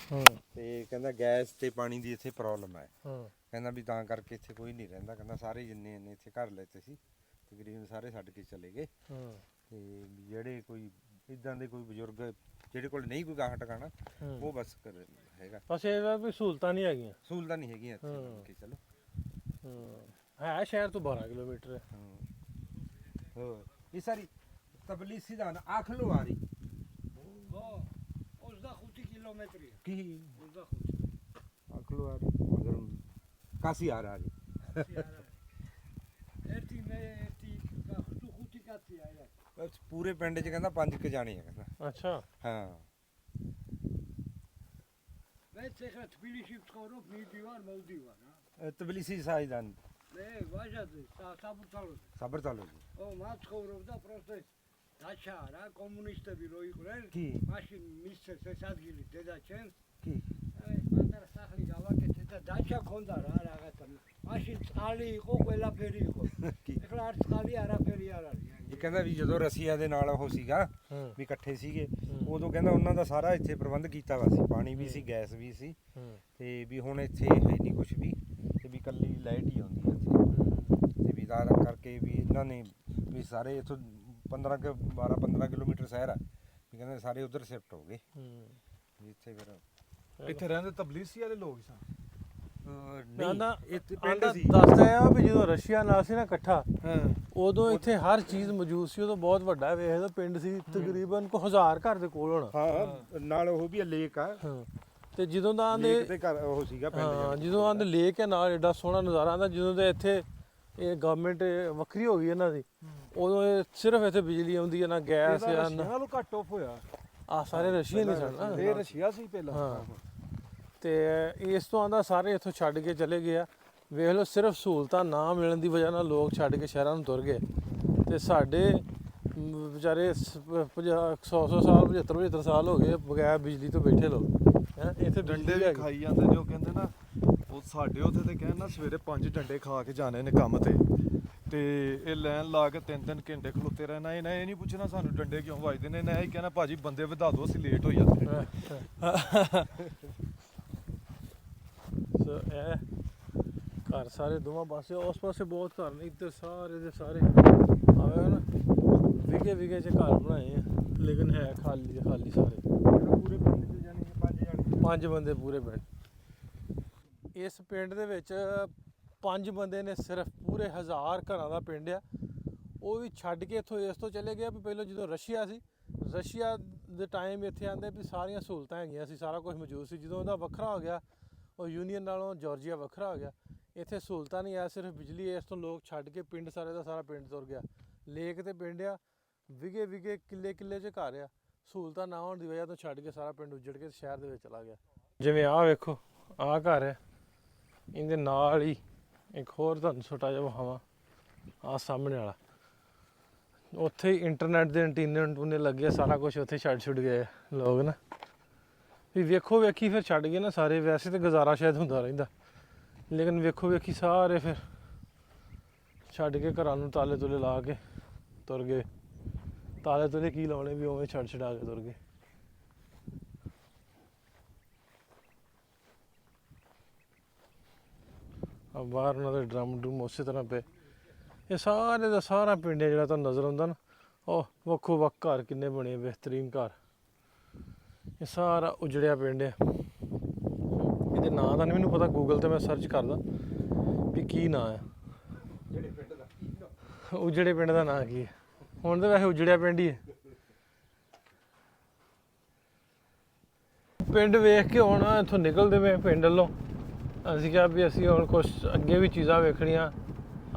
ਤੇ ਕਹਿੰਦਾ ਗੈਸ ਤੇ ਪਾਣੀ ਦੀ ਇੱਥੇ ਪ੍ਰੋਬਲਮ ਹੈ ਕਹਿੰਦਾ ਵੀ ਤਾਂ ਕਰਕੇ ਇੱਥੇ ਕੋਈ ਨਹੀਂ ਰਹਿੰਦਾ, ਕਹਿੰਦਾ ਸਾਰੇ ਜਿੰਨੇ ਨੇ ਇੱਥੇ ਘਰ ਲੈਤੇ ਸੀ ਤਕਰੀਬਨ ਸਾਰੇ ਛੱਡ ਕੇ ਚਲੇ ਗਏ। ਤੇ ਵੀ ਜਿਹੜੇ ਕੋਈ ਇਦਾਂ ਦੇ ਕੋਈ ਬਜ਼ੁਰਗ ਜਿਹੜੇ ਕੋਲ ਨਹੀਂ ਕੋਈ ਗਾਹ ਟਿਕਾਣਾ ਉਹ ਬਸ ਹੈਗਾ। ਬਸ ਇਹ ਵਾ ਵੀ ਸਹੂਲਤਾਂ ਨਹੀਂ ਹੈਗੀਆਂ। ਸਹੂਲਤਾਂ ਨਹੀਂ ਹੈਗੀਆਂ ਇੱਥੇ ਮੰਨ ਕੇ ਚਲੋ। ਹੈ ਸ਼ਹਿਰ ਤੋਂ 12 ਕਿਲੋਮੀਟਰ ਹੈ। ਹੋਰ ਇਹ ਸਾਰੀ ਤਬਲੀਸੀ ਦਾ ਨਾ ਆਖਲੋ ਆ ਰਹੀ ਉਸ ਦਾ 30 ਕਿਲੋਮੀਟਰ ਹੈ। ਕੀ ਉਸ ਦਾ 30 ਆਖਲੋ ਆ ਰਹੀ ਮਗਰ ਕਾਸੀ ਆ ਰਹੀ ਐਤੀ ਮੈਂ ਐਤੀ ਤੂੰ ਖੁਤੀ ਕਾਤੀ ਆਇਆ। ਬਸ ਪੂਰੇ ਪਿੰਡ 'ਚ ਕਹਿੰਦਾ 5 ਕ ਜਾਣੇ ਆ ਕਹਿੰਦਾ। ਅੱਛਾ ਹਾਂ ਮੈਂ ਸਿਖਰ ਤਬਲੀਸੀ ਤੋਂ ਵੀ ਦੀਵਾਰ ਮੌਦੀ ਵਾ ਤਬਲੀਸੀ ਸਾਈਦਾਨ ਮੈਂ ਵਾਜਦ ਸਾਬੂ ਚਾਲੂ ਸਬਰ ਚਾਲੂ ਜੀ। o matko da prosto dačara komuniste bilo ih rel Ki? maši misle se sadgili dedačen ਕੀ mandar sahli gavake te dača kondara ragatam maši ali ko quella perico ਕੀ eklar ali ara peri ara ਇਹ ਕਹਿੰਦਾ ਵੀ ਜਦੋਂ ਰਸੀਆ ਦੇ ਨਾਲ ਉਹ ਸੀਗਾ ਵੀ ਇਕੱਠੇ ਸੀਗੇ ਉਦੋਂ ਕਹਿੰਦਾ ਉਹਨਾਂ ਦਾ ਸਾਰਾ ਇੱਥੇ ਪ੍ਰਬੰਧ ਕੀਤਾ ਵਾ ਸੀ, ਪਾਣੀ ਵੀ ਸੀ, ਗੈਸ ਵੀ ਸੀ, ਤੇ ਵੀ ਹੁਣ ਇੱਥੇ ਹੈ ਨਹੀਂ ਕੁਝ ਵੀ, ਤੇ ਵੀ ਕੱਲੀ ਲਾਈਟ ਹੀ ਆਉਂਦੀ ਹੈ ਇੱਥੇ। ਤੇ ਵੀ ਤਾਂ ਕਰਕੇ ਵੀ ਇਹਨਾਂ ਨੇ ਵੀ ਸਾਰੇ ਇੱਥੋਂ 12-15 ਕਿਲੋਮੀਟਰ ਸ਼ਹਿਰ ਆ, ਵੀ ਕਹਿੰਦੇ ਸਾਰੇ ਉਧਰ ਸ਼ਿਫਟ ਹੋ ਗਏ ਜਿੱਥੇ ਫਿਰ ਇੱਥੇ ਰਹਿੰਦੇ ਤਬਲੀਸੀ ਵਾਲੇ ਲੋਕ ਸਨ। ਆਂਦਾ ਇੱਥੇ ਪਿੰਡ ਸੀ। ਦੱਸਦਾ ਆ ਵੀ ਜਦੋਂ ਰਸ਼ੀਆ ਨਾਲ ਸੀ ਨਾ ਇਕੱਠਾ ਉਦੋਂ ਇੱਥੇ ਹਰ ਚੀਜ਼ ਮੌਜੂਦ ਸੀ। ਉਦੋਂ ਬਹੁਤ ਵੱਡਾ ਵੇਖਦਾ ਪਿੰਡ ਸੀ, ਤਕਰੀਬਨ ਕੋ 1000 ਘਰ ਦੇ ਕੋਲ ਹੋਣਾ। ਹਾਂ ਨਾਲ ਉਹ ਵੀ ਲੇਕ ਆ, ਤੇ ਜਦੋਂ ਦਾ ਆਂਦੇ ਲੇਕ ਤੇ ਘਰ ਉਹ ਸੀਗਾ ਪਿੰਡ ਹਾਂ ਜਦੋਂ ਆਂਦੇ ਲੇਕ ਹੈ ਨਾਲ ਏਡਾ ਸੋਹਣਾ ਨਜ਼ਾਰਾ ਆਂਦਾ। ਜਦੋਂ ਦੇ ਇੱਥੇ ਇਹ ਗਵਰਨਮੈਂਟ ਵੱਖਰੀ ਹੋ ਗਈ ਇਹਨਾਂ ਦੀ, ਉਦੋਂ ਇਹ ਸਿਰਫ ਇੱਥੇ ਬਿਜਲੀ ਆਉਂਦੀ ਹੈ, ਨਾ ਗੈਸ ਆ ਨਾ ਨਾਲੋਂ ਘੱਟ ਆਫ ਹੋਇਆ। ਆ ਸਾਰੇ ਰਸ਼ੀਅਨ ਹੀ ਸਨ। ਇਹ ਰਸ਼ੀਆ ਸੀ ਪਹਿਲਾਂ। ਹਾਂ ਤੇ ਇਸ ਤੋਂ ਆਂਦਾ ਸਾਰੇ ਇੱਥੋਂ ਛੱਡ ਕੇ ਚਲੇ ਗਏ ਆ। ਵੇਖ ਲਓ ਸਿਰਫ ਸਹੂਲਤਾਂ ਨਾ ਮਿਲਣ ਦੀ ਵਜ੍ਹਾ ਨਾਲ ਲੋਕ ਛੱਡ ਕੇ ਸ਼ਹਿਰਾਂ ਨੂੰ ਤੁਰ ਗਏ, ਤੇ ਸਾਡੇ ਵਿਚਾਰੇ 100 ਸਾਲ 75 ਸਾਲ ਹੋ ਗਏ ਬਗੈਰ ਬਿਜਲੀ ਤੋਂ ਬੈਠੇ ਲੋਕ। ਹੈਂ ਇੱਥੇ ਡੰਡੇ ਵੀ ਖਾਈ ਜਾਂਦੇ ਨੇ। ਉਹ ਕਹਿੰਦੇ ਨਾ ਉਹ ਸਾਡੇ ਉੱਥੇ ਤੇ ਕਹਿਣ ਨਾ ਸਵੇਰੇ 5 ਡੰਡੇ ਖਾ ਕੇ ਜਾਣੇ ਨੇ ਕੰਮ ਤੇ ਇਹ ਲਾਈਨ ਲਾ ਕੇ 3-3 ਘੰਟੇ ਖਲੋਤੇ ਰਹਿਣਾ। ਇਹ ਨਹੀਂ ਪੁੱਛਣਾ ਸਾਨੂੰ ਡੰਡੇ ਕਿਉਂ ਵੱਜਦੇ ਨੇ, ਨਾ ਇਹ ਕਹਿਣਾ ਭਾਜੀ ਬੰਦੇ ਵਧਾ ਦਿਓ ਅਸੀਂ ਲੇਟ ਹੋ ਜਾਂਦੇ। ਸੋ ਇਹ ਘਰ ਸਾਰੇ ਦੋਵਾਂ ਪਾਸੇ, ਉਸ ਪਾਸੇ ਬਹੁਤ ਘਰ ਨੇ, ਇੱਧਰ ਸਾਰੇ ਦੇ ਸਾਰੇ ਆਵੇ ਨਾ ਵਿਗੇ ਚ ਘਰ ਬਣਾਏ ਆ, ਲੇਕਿਨ ਹੈ ਖਾਲੀ ਦੇ ਖਾਲੀ ਸਾਰੇ। ਪੂਰੇ ਪਿੰਡ 'ਚ ਜਾਣੀ 5 ਜਾਣੇ 5 ਬੰਦੇ ਪੂਰੇ ਪਿੰਡ। ਇਸ ਪਿੰਡ ਦੇ ਵਿੱਚ 5 ਬੰਦੇ ਨੇ ਸਿਰਫ, ਪੂਰੇ 1000 ਘਰਾਂ ਦਾ ਪਿੰਡ ਆ। ਉਹ ਵੀ ਛੱਡ ਕੇ ਇੱਥੋਂ ਇਸ ਤੋਂ ਚਲੇ ਗਏ ਵੀ ਪਹਿਲਾਂ ਜਦੋਂ ਰਸ਼ੀਆ ਸੀ, ਰਸ਼ੀਆ ਦੇ ਟਾਈਮ ਇੱਥੇ ਆਂਦੇ ਵੀ ਸਾਰੀਆਂ ਸਹੂਲਤਾਂ ਹੈਗੀਆਂ ਸੀ, ਸਾਰਾ ਕੁਝ ਮੌਜੂਦ ਸੀ। ਜਦੋਂ ਉਹਦਾ ਵੱਖਰਾ ਹੋ ਗਿਆ, ਉਹ ਯੂਨੀਅਨ ਨਾਲੋਂ ਜਾਰਜੀਆ ਵੱਖਰਾ ਹੋ ਗਿਆ, ਇੱਥੇ ਸਹੂਲਤਾਂ ਨਹੀਂ ਆ, ਸਿਰਫ ਬਿਜਲੀ। ਇਸ ਤੋਂ ਲੋਕ ਛੱਡ ਕੇ ਪਿੰਡ ਸਾਰੇ ਦਾ ਸਾਰਾ ਪਿੰਡ ਤੁਰ ਗਿਆ। ਲੇਕ ਤੇ ਪਿੰਡ ਆ, ਵਿਗੇ ਕਿੱਲੇ ਚ ਘਰ ਆ। ਸਹੂਲਤਾਂ ਨਾ ਹੋਣ ਦੀ ਵਜ੍ਹਾ ਤੋਂ ਛੱਡ ਕੇ ਸਾਰਾ ਪਿੰਡ ਉੱਜੜ ਕੇ ਸ਼ਹਿਰ ਦੇ ਵਿੱਚ ਚਲਾ ਗਿਆ। ਜਿਵੇਂ ਆਹ ਵੇਖੋ, ਆਹ ਘਰ ਹੈ, ਇਹਦੇ ਨਾਲ ਹੀ ਇੱਕ ਹੋਰ ਤੁਹਾਨੂੰ ਛੋਟਾ ਜਿਹਾ ਵਿਖਾਵਾਂ, ਆਹ ਸਾਹਮਣੇ ਵਾਲਾ, ਉੱਥੇ ਹੀ ਇੰਟਰਨੈਟ ਦੇ ਐਂਟੀਨੇ ਲੱਗੇ, ਸਾਰਾ ਕੁਝ ਉੱਥੇ ਛੱਡ ਗਏ ਲੋਕ ਨਾ। ਵੀ ਵੇਖੋ ਵੇਖੀ ਫਿਰ ਛੱਡ ਗਏ ਨਾ ਸਾਰੇ। ਵੈਸੇ ਤਾਂ ਗੁਜ਼ਾਰਾ ਸ਼ਾਇਦ ਹੁੰਦਾ ਰਹਿੰਦਾ, ਲੇਕਿਨ ਵੇਖੋ ਵੇਖੀ ਸਾਰੇ ਫਿਰ ਛੱਡ ਕੇ ਘਰਾਂ ਨੂੰ ਤਾਲੇ ਤੁਲੇ ਲਾ ਕੇ ਤੁਰ ਗਏ। ਤਾਲੇ ਤੁਲੇ ਕੀ ਲਾਉਣੇ, ਵੀ ਉਵੇਂ ਛੱਡਾ ਕੇ ਤੁਰ ਗਏ। ਆ ਬਾਹਰ ਉਹਨਾਂ ਦੇ ਡਰਮ ਡਰੂਮ ਉਸੇ ਤਰ੍ਹਾਂ ਪਏ। ਇਹ ਸਾਰੇ ਦਾ ਸਾਰਾ ਪਿੰਡ ਹੈ ਜਿਹੜਾ ਤੁਹਾਨੂੰ ਨਜ਼ਰ ਆਉਂਦਾ ਨਾ, ਉਹ ਵੱਖੋ ਵੱਖ ਘਰ ਕਿੰਨੇ ਬਣੇ, ਬਿਹਤਰੀਨ ਘਰ। ਇਹ ਸਾਰਾ ਉਜੜਿਆ ਪਿੰਡ ਹੈ। ਇਹਦੇ ਨਾਂ ਦਾ ਨਹੀਂ ਮੈਨੂੰ ਪਤਾ, ਗੂਗਲ ਤੇ ਮੈਂ ਸਰਚ ਕਰਦਾ ਵੀ ਕੀ ਨਾਂ ਆ ਉਜੜੇ ਪਿੰਡ ਦਾ। ਨਾਂ ਕੀ ਹੈ ਹੁਣ ਤਾਂ ਵੈਸੇ ਉਜੜਿਆ ਪਿੰਡ ਹੀ ਹੈ। ਪਿੰਡ ਵੇਖ ਕੇ ਹੁਣ ਇੱਥੋਂ ਨਿਕਲਦੇ ਪਏ ਪਿੰਡ ਵੱਲੋਂ। ਅਸੀਂ ਕਿਹਾ ਵੀ ਅਸੀਂ ਹੁਣ ਕੁਛ ਅੱਗੇ ਵੀ ਚੀਜ਼ਾਂ ਵੇਖਣੀਆਂ,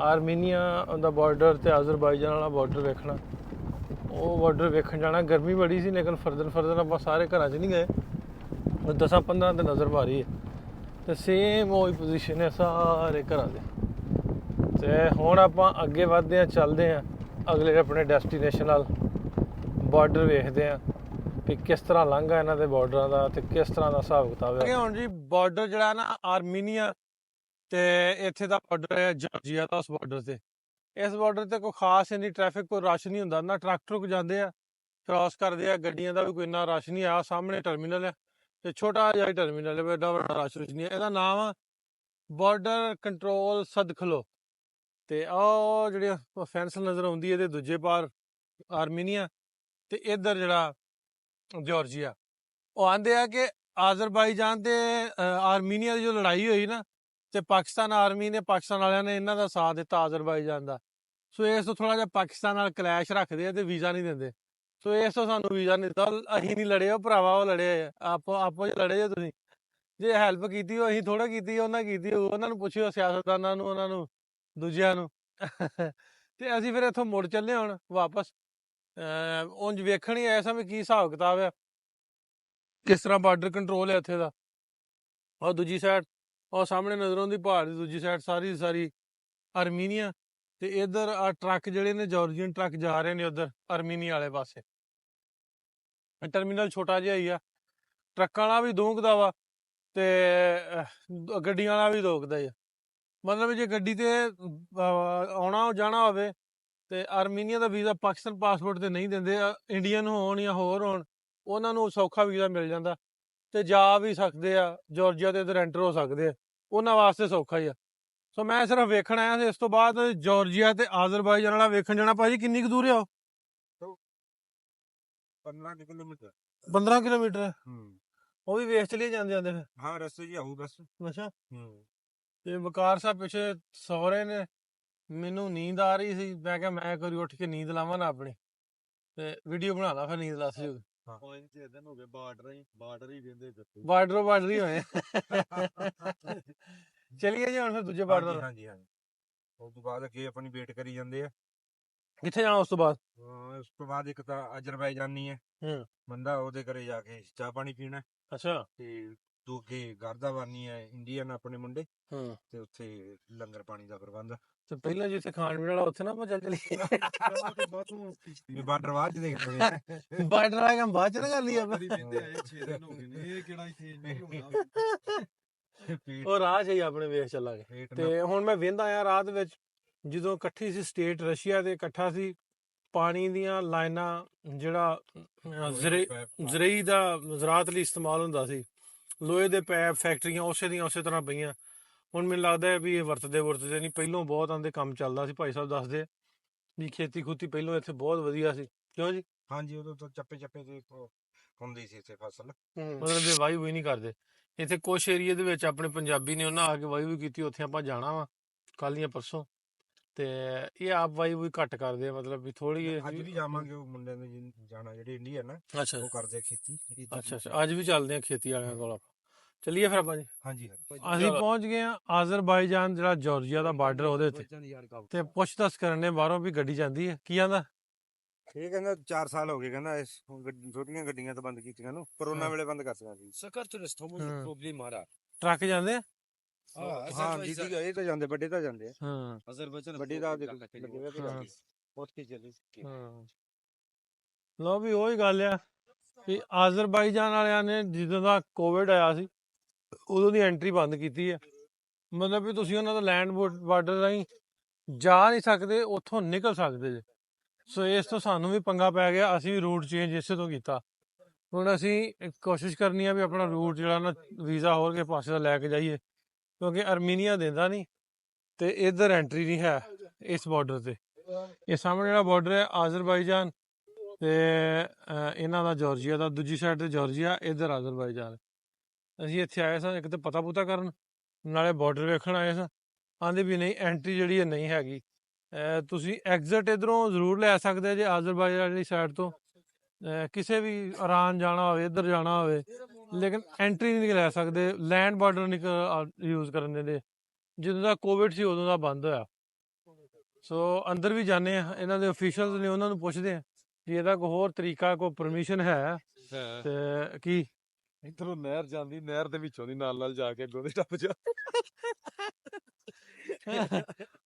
ਆਰਮੀਨੀਆ ਦਾ ਬਾਰਡਰ ਤੇ ਅਜ਼ਰਬਾਈਜਾਨ ਵਾਲਾ ਬਾਰਡਰ ਵੇਖਣਾ। ਉਹ ਬਾਰਡਰ ਵੇਖਣ ਜਾਣਾ। ਗਰਮੀ ਬੜੀ ਸੀ, ਲੇਕਿਨ ਫਰਦਰ ਆਪਾਂ ਸਾਰੇ ਘਰਾਂ 'ਚ ਨਹੀਂ ਗਏ। 10-15 ਤੇ ਨਜ਼ਰ ਮਾਰੀ ਹੈ, ਤੇ ਸੇਮ ਉਹੀ ਪੋਜੀਸ਼ਨ ਹੈ ਸਾਰੇ ਘਰਾਂ ਦੇ। ਤੇ ਹੁਣ ਆਪਾਂ ਅੱਗੇ ਵੱਧਦੇ ਹਾਂ, ਚੱਲਦੇ ਹਾਂ ਅਗਲੇ ਆਪਣੇ ਡੈਸਟੀਨੇਸ਼ਨ ਨਾਲ। ਬਾਰਡਰ ਵੇਖਦੇ ਹਾਂ ਕਿ ਕਿਸ ਤਰ੍ਹਾਂ ਲੰਘਾ ਇਹਨਾਂ ਦੇ ਬਾਰਡਰਾਂ ਦਾ, ਤੇ ਕਿਸ ਤਰ੍ਹਾਂ ਦਾ ਹਿਸਾਬ ਕਿਤਾਬ ਹੈ। ਹੁਣ ਜੀ ਬਾਰਡਰ ਜਿਹੜਾ ਨਾ ਆਰਮੀਨੀਆ ਤੇ ਇੱਥੇ ਦਾ ਬਾਰਡਰ ਹੈ ਜਾਰਜੀਆ ਦਾ। ਉਸ ਬਾਰਡਰ ਤੇ, ਇਸ ਬਾਰਡਰ ਤੇ ਕੋਈ ਖਾਸ ਇੰਨੀ ਟ੍ਰੈਫਿਕ, ਕੋਈ ਰਸ਼ ਨਹੀਂ ਹੁੰਦਾ ਨਾ। ਟਰੱਕ ਜਾਂਦੇ ਆ, ਕ੍ਰਾਸ ਕਰਦੇ ਆ, ਗੱਡੀਆਂ ਦਾ ਵੀ ਕੋਈ ਇੰਨਾ ਰਸ਼ ਨਹੀਂ ਆ। ਸਾਹਮਣੇ ਟਰਮੀਨਲ ਹੈ ਤੇ ਛੋਟਾ ਜਿਹਾ ਟਰਮੀਨਲ ਹੈ, ਐਡਾ ਵੱਡਾ ਰਸ਼ ਨਹੀਂ ਹੈ। ਇਹਦਾ ਨਾਮ ਆ ਬਾਰਡਰ ਕੰਟਰੋਲ ਸਦਖਲੋ ਤੇ ਉਹ ਜਿਹੜੀ ਫੈਂਸ ਨਜ਼ਰ ਆਉਂਦੀ ਇਹਦੇ ਦੂਜੇ ਪਾਰ ਆਰਮੀਨੀਆ ਤੇ ਇੱਧਰ ਜਿਹੜਾ ਜਾਰਜੀਆ। ਉਹ ਆਂਦੇ ਆ ਕਿ ਆਜ਼ਰਬਾਈਜਾਨ ਤੇ ਆਰਮੀਨੀਆ ਦੀ ਜੋ ਲੜਾਈ ਹੋਈ ਨਾ ਤੇ ਪਾਕਿਸਤਾਨ ਆਰਮੀ ਨੇ ਪਾਕਿਸਤਾਨ ਵਾਲਿਆਂ ਨੇ ਇਹਨਾਂ ਦਾ ਸਾਥ ਦਿੱਤਾ ਆਜ਼ਰਬਾਈਜਾਨ ਦਾ। ਸੋ ਇਸ ਤੋਂ ਥੋੜਾ ਜਿਹਾ ਪਾਕਿਸਤਾਨ ਨਾਲ ਕਲੈਸ਼ ਰੱਖਦੇ ਆ ਤੇ ਵੀਜ਼ਾ ਨਹੀਂ ਦਿੰਦੇ। ਸੋ ਇਸ ਤੋਂ ਸਾਨੂੰ ਵੀਜ਼ਾ ਨਹੀਂ ਦਿੱਤਾ। ਅਸੀਂ ਨਹੀਂ ਲੜੇ, ਉਹ ਭਰਾਵਾ ਉਹ ਲੜੇ ਆ। ਆਪੋ ਚ ਲੜੇ ਜੇ ਤੁਸੀਂ। ਜੇ ਹੈਲਪ ਕੀਤੀ ਉਹ ਅਸੀਂ ਥੋੜਾ ਕੀਤੀ, ਉਹਨਾਂ ਕੀਤੀ ਹੋਊ। ਉਹਨਾਂ ਨੂੰ ਪੁੱਛਿਓ ਸਿਆਸਤਦਾਨਾਂ ਨੂੰ, ਉਹਨਾਂ ਨੂੰ ਦੂਜਿਆਂ ਨੂੰ। ਤੇ ਅਸੀਂ ਫਿਰ ਇੱਥੋਂ ਮੁੜ ਚੱਲੇ ਹੁਣ ਵਾਪਸ। ਉਂਝ ਵੇਖਣ ਹੀ ਆਇਆ ਸਾਂ ਵੀ ਕੀ ਹਿਸਾਬ ਕਿਤਾਬ ਆ, ਕਿਸ ਤਰ੍ਹਾਂ ਬਾਰਡਰ ਕੰਟਰੋਲ ਹੈ ਇੱਥੇ ਦਾ। ਔਰ ਦੂਜੀ ਸਾਈਡ ਉਹ ਸਾਹਮਣੇ ਨਜ਼ਰ ਆਉਂਦੀ ਪਹਾੜ ਦੀ ਦੂਜੀ ਸਾਈਡ ਸਾਰੀ ਦੀ ਸਾਰੀ ਆਰਮੀਨੀਆ ਤੇ ਇੱਧਰ ਆ ਟਰੱਕ ਜਿਹੜੇ ਨੇ ਜਾਰਜੀਅਨ ਟਰੱਕ ਜਾ ਰਹੇ ਨੇ ਉੱਧਰ ਆਰਮੀਨੀਆ ਵਾਲੇ ਪਾਸੇ। ਟਰਮੀਨਲ ਛੋਟਾ ਜਿਹਾ ਹੀ ਆ, ਟਰੱਕਾਂ ਵਾਲਾ ਵੀ ਦੋਂਕਦਾ ਵਾ ਤੇ ਗੱਡੀਆਂ ਵਾਲਾ ਵੀ ਦੋਂਕਦਾ ਹੀ ਆ। ਮਤਲਬ ਜੇ ਗੱਡੀ ਤੇ ਆਉਣਾ ਜਾਣਾ ਹੋਵੇ ਤੇ ਆਰਮੀਨੀਆ ਦਾ ਵੀਜ਼ਾ ਪਾਕਿਸਤਾਨ ਪਾਸਪੋਰਟ ਤੇ ਨਹੀਂ ਦਿੰਦੇ। ਇੰਡੀਅਨ ਹੋਣ ਜਾਂ ਹੋਰ ਹੋਣ ਉਹਨਾਂ ਨੂੰ ਸੌਖਾ ਵੀਜ਼ਾ ਮਿਲ ਜਾਂਦਾ ਤੇ ਜਾ ਵੀ ਸਕਦੇ ਆ ਜਾਰਜੀਆ ਤੇ ਇੱਧਰ ਐਂਟਰ ਹੋ ਸਕਦੇ ਆ, ਉਹਨਾਂ ਵਾਸਤੇ ਸੌਖਾ ਹੀ ਆ। ਸੋ ਮੈਂ ਸਿਰਫ ਵੇਖਣ ਆਇਆ ਤੇ ਇਸ ਤੋਂ ਬਾਅਦ ਜਾਰਜੀਆ ਤੇ ਆਜ਼ਰਬਾਈਜਾਨ ਵਾਲਾ ਵੇਖਣ ਜਾਣਾ। ਭਾਜੀ ਕਿੰਨੀ ਕੁ ਦੂਰ ਆ ਉਹ? 15 ਕਿਲੋਮੀਟਰ। 15 ਕਿਲੋਮੀਟਰ। ਉਹ ਵੀ ਵੇਖ ਚਲੇ ਜਾਂਦੇ ਜਾਂਦੇ ਫਿਰ। ਹਾਂ ਰਸਤੇ 'ਚ ਆਊ ਬਸ। ਅੱਛਾ। ਤੇ ਵਕਾਰ ਸਾਹਿਬ ਪਿੱਛੇ ਸੌ ਰਹੇ ਨੇ, ਮੈਨੂੰ ਨੀਂਦ ਆ ਰਹੀ ਸੀ। ਮੈਂ ਕਿਹਾ ਮੈਂ ਇੱਕ ਵਾਰੀ ਉੱਠ ਕੇ ਨੀਂਦ ਲਾਵਾਂ ਨਾ ਆਪਣੀ ਤੇ ਵੀਡੀਓ ਬਣਾ ਲਾ, ਫਿਰ ਨੀਂਦ ਲੱਥ ਜੂਗੀ। ਹੋ ਗਏ ਬਾਰਡਰ ਹੀ ਵੇਂਦੇ ਬਾਰਡਰ ਹੀ ਹੋਏ। ਚਲੀਏ ਜੀ ਹੁਣ ਫਿਰ ਦੂਜੇ ਬਾਰਡਰ। ਹਾਂਜੀ ਹਾਂਜੀ। ਉਸ ਤੋਂ ਬਾਅਦ ਅੱਗੇ ਆਪਣੀ ਵੇਟ ਕਰੀ ਜਾਂਦੇ ਆ। ਕਿੱਥੇ ਜਾਣਾ ਉਸ ਤੋਂ ਬਾਅਦ? ਉਸ ਤੋਂ ਬਾਅਦ ਇੱਕ ਤਾਂ ਅਜ਼ਰਬੈਜਾਨੀ ਹੈ ਬੰਦਾ, ਉਹਦੇ ਘਰੇ ਜਾ ਕੇ ਚਾਹ ਪਾਣੀ ਪੀਣਾ। ਅੱਛਾ। ਤੇ ਦੂਗੇ ਗਰਦਾਵਾਨੀ ਹੈ ਇੰਡੀਅਨ ਆਪਣੇ ਮੁੰਡੇ ਤੇ ਉੱਥੇ ਲੰਗਰ ਪਾਣੀ ਦਾ ਪ੍ਰਬੰਧ। ਤੇ ਪਹਿਲਾਂ ਜਿੱਥੇ ਖਾਣ ਪੀਣ ਵਾਲਾ ਉੱਥੇ ਨਾ ਆਪਾਂ ਚੱਲ ਚਲੀਏ। ਬਾਰਡਰ ਬਾਅਦ ਚ ਦੇਖਦੇ। ਬਾਰਡਰ ਵਾਲਾ ਕੰਮ ਬਾਅਦ ਚ ਨਾ ਕਰ ਲਈ ਆਪਾਂ। ਉਹ ਰਾਹ ਚ ਹੀ ਆਪਣੇ ਵੇਖ ਚੱਲਾਂਗੇ। ਤੇ ਹੁਣ ਮੈਂ ਵੇਂਦਾ ਆ ਰਾਤ ਵਿੱਚ ਜਦੋਂ ਇਕੱਠੀ ਸੀ ਸਟੇਟ ਰਸ਼ੀਆ ਤੇ ਇਕੱਠਾ ਸੀ ਪਾਣੀ ਦੀਆਂ ਲਾਈਨਾਂ, ਜਿਹੜਾ ਜ਼ਰਈ ਦਾ ਜ਼ਰਾਤ ਲਈ ਇਸਤੇਮਾਲ ਹੁੰਦਾ ਸੀ, ਲੋਹੇ ਦੇ ਪੈਪ ਫੈਕਟਰੀਆਂ ਉਸੇ ਦੀਆਂ ਉਸੇ ਤਰ੍ਹਾਂ ਪਈਆਂ। ਹੁਣ ਮੈਨੂੰ ਲੱਗਦਾ ਹੈ ਵੀ ਇਹ ਵਰਤਦੇ ਨਹੀਂ। ਪਹਿਲੋਂ ਬਹੁਤ ਆਂਦੇ ਕੰਮ ਚੱਲਦਾ ਸੀ। ਭਾਈ ਸਾਹਿਬ ਦੱਸਦੇ ਵੀ ਖੇਤੀ ਖੂਤੀ ਪਹਿਲੋਂ ਇੱਥੇ ਬਹੁਤ ਵਧੀਆ ਸੀ। ਕਿਉਂ ਜੀ? ਹਾਂਜੀ, ਉਦੋਂ ਤਾਂ ਚੱਪੇ ਚੱਪੇ ਤੇ ਹੁੰਦੀ ਸੀ ਇੱਥੇ ਫਸਲ। ਮਤਲਬ ਇਹ ਵਾਹੀ ਵੀ ਨਹੀਂ ਕਰਦੇ ਇੱਥੇ। ਕੁਛ ਏਰੀਏ ਦੇ ਵਿੱਚ ਆਪਣੇ ਪੰਜਾਬੀ ਨੇ ਉਹਨਾਂ ਆ ਕੇ ਵਾਹੀ ਵੀ ਕੀਤੀ। ਉੱਥੇ ਆਪਾਂ ਜਾਣਾ ਵਾ ਕੱਲ੍ਹ ਜਾਂ ਪਰਸੋਂ ਤੇ ਇਹ ਆਪ ਵਾਹੀ ਵੀ ਘੱਟ ਕਰਦੇ ਆ, ਮਤਲਬ ਵੀ ਥੋੜੀ। ਅੱਜ ਵੀ ਜਾਵਾਂਗੇ ਉਹ ਮੁੰਡੇ ਨੇ ਜਾਣਾ ਜਿਹੜੇ ਇੰਡੀਅਨ ਨਾ, ਅੱਛਾ ਉਹ ਕਰਦੇ ਆ ਖੇਤੀ। ਅੱਛਾ। ਅੱਜ ਵੀ ਚੱਲਦੇ ਆ ਖੇਤੀ ਵਾਲਿਆਂ ਕੋਲ ਆਪਾਂ। ਚੱਲੀਏ ਫਿਰ ਆਪਾਂ ਜੀ। ਹਾਂਜੀ ਅਸੀਂ ਪਹੁੰਚ ਗਏ ਆ ਆਜ਼ਰਬਾਈਜਾਨ, ਜਿਹੜਾ ਜਾਰਜੀਆ ਦਾ ਬਾਰਡਰ ਉਹਦੇ ਉੱਤੇ। ਤੇ ਪੁੱਛ ਦੱਸ ਕਰਨ ਨੇ ਬਾਹਰੋਂ ਵੀ ਗੱਡੀ ਜਾਂਦੀ ਹੈ। ਕੀ ਆਂਦਾ? ਇਹ ਕਹਿੰਦਾ 4 ਸਾਲ ਹੋ ਗਏ, ਕਹਿੰਦਾ ਛੋਟੀਆਂ ਗੱਡੀਆਂ ਤਾਂ ਬੰਦ ਕੀਤੀਆਂ ਨੂੰ, ਕਰੋਨਾ ਵੇਲੇ ਬੰਦ ਕਰਤੀਆਂ ਸੀ। ਟਰੱਕ ਜਾਂਦੇ ਆ? ਹਾਂ ਜੀ, ਇਹ ਤਾਂ ਜਾਂਦੇ, ਵੱਡੇ ਤਾਂ ਜਾਂਦੇ ਆ। ਵੱਡੇ ਦਾ ਲੋ ਵੀ ਉਹੀ ਗੱਲ ਆ ਵੀ ਆਜ਼ਰਬਾਈਜਾਨ ਵਾਲਿਆਂ ਨੇ ਜਦੋਂ ਦਾ ਕੋਵਿਡ ਆਇਆ ਸੀ ਉਦੋਂ ਦੀ ਐਂਟਰੀ ਬੰਦ ਕੀਤੀ ਹੈ। ਮਤਲਬ ਵੀ ਤੁਸੀਂ ਉਹਨਾਂ ਦਾ ਲੈਂਡ ਬਾਰਡਰ ਰਾਹੀਂ ਜਾ ਨਹੀਂ ਸਕਦੇ, ਉੱਥੋਂ ਨਿਕਲ ਸਕਦੇ ਜੇ। ਸੋ ਇਸ ਤੋਂ ਸਾਨੂੰ ਵੀ ਪੰਗਾ ਪੈ ਗਿਆ। ਅਸੀਂ ਵੀ ਰੂਟ ਚੇਂਜ ਇਸੇ ਤੋਂ ਕੀਤਾ। ਹੁਣ ਅਸੀਂ ਕੋਸ਼ਿਸ਼ ਕਰਨੀ ਆ ਵੀ ਆਪਣਾ ਰੂਟ ਜਿਹੜਾ ਨਾ ਵੀਜ਼ਾ ਹੋਰ ਕਿਸੇ ਪਾਸੇ ਦਾ ਲੈ ਕੇ ਜਾਈਏ, ਕਿਉਂਕਿ ਆਰਮੀਨੀਆ ਦਿੰਦਾ ਨਹੀਂ ਤੇ ਇੱਧਰ ਐਂਟਰੀ ਨਹੀਂ ਹੈ ਇਸ ਬਾਰਡਰ ਤੇ। ਇਹ ਸਾਹਮਣੇ ਜਿਹੜਾ ਬਾਰਡਰ ਹੈ ਆਜ਼ਰਬਾਈਜਾਨ ਤੇ ਇਹਨਾਂ ਦਾ ਜਾਰਜੀਆ ਦਾ, ਦੂਜੀ ਸਾਈਡ ਤੇ ਜਾਰਜੀਆ, ਇੱਧਰ ਆਜ਼ਰਬਾਈਜਾਨ। ਅਸੀਂ ਇੱਥੇ ਆਏ ਸਾਂ ਇੱਕ ਤਾਂ ਪਤਾ ਪੁਤਾ ਕਰਨ, ਨਾਲੇ ਬਾਰਡਰ ਵੇਖਣ ਆਏ ਸਾਂ। ਆਂਦੇ ਵੀ ਨਹੀਂ, ਐਂਟਰੀ ਜਿਹੜੀ ਹੈ ਨਹੀਂ ਹੈਗੀ। ਤੁਸੀਂ ਐਗਜ਼ਿਟ ਇੱਧਰੋਂ ਜ਼ਰੂਰ ਲੈ ਸਕਦੇ ਜੇ ਆਜ਼ਰਬਾਈਜਾਨ ਵਾਲੀ ਸਾਈਡ ਤੋਂ, ਕਿਸੇ ਵੀ ਇਰਾਨ ਜਾਣਾ ਹੋਵੇ, ਇੱਧਰ ਜਾਣਾ ਹੋਵੇ, ਲੇਕਿਨ ਐਂਟਰੀ ਨਹੀਂ ਲੈ ਸਕਦੇ। ਲੈਂਡ ਬਾਰਡਰ ਨਹੀਂ ਯੂਜ਼ ਕਰਨ ਦਿੰਦੇ। ਜਦੋਂ ਦਾ ਕੋਵਿਡ ਸੀ ਉਦੋਂ ਦਾ ਬੰਦ ਹੋਇਆ। ਸੋ ਅੰਦਰ ਵੀ ਜਾਂਦੇ ਆ, ਇਹਨਾਂ ਦੇ ਅਫੀਸ਼ੀਅਲਸ ਨੇ, ਉਹਨਾਂ ਨੂੰ ਪੁੱਛਦੇ ਆ ਕਿ ਇਹਦਾ ਕੋਈ ਹੋਰ ਤਰੀਕਾ, ਕੋਈ ਪਰਮਿਸ਼ਨ ਹੈ ਤੇ ਕੀ। ਇੱਧਰੋਂ ਨਹਿਰ ਜਾਂਦੀ, ਨਹਿਰ ਦੇ ਵਿੱਚੋਂ ਦੀ ਨਾਲ ਜਾ ਕੇ ਅੱਗੋਂ ਦੀ ਟੱਪ ਜਾ।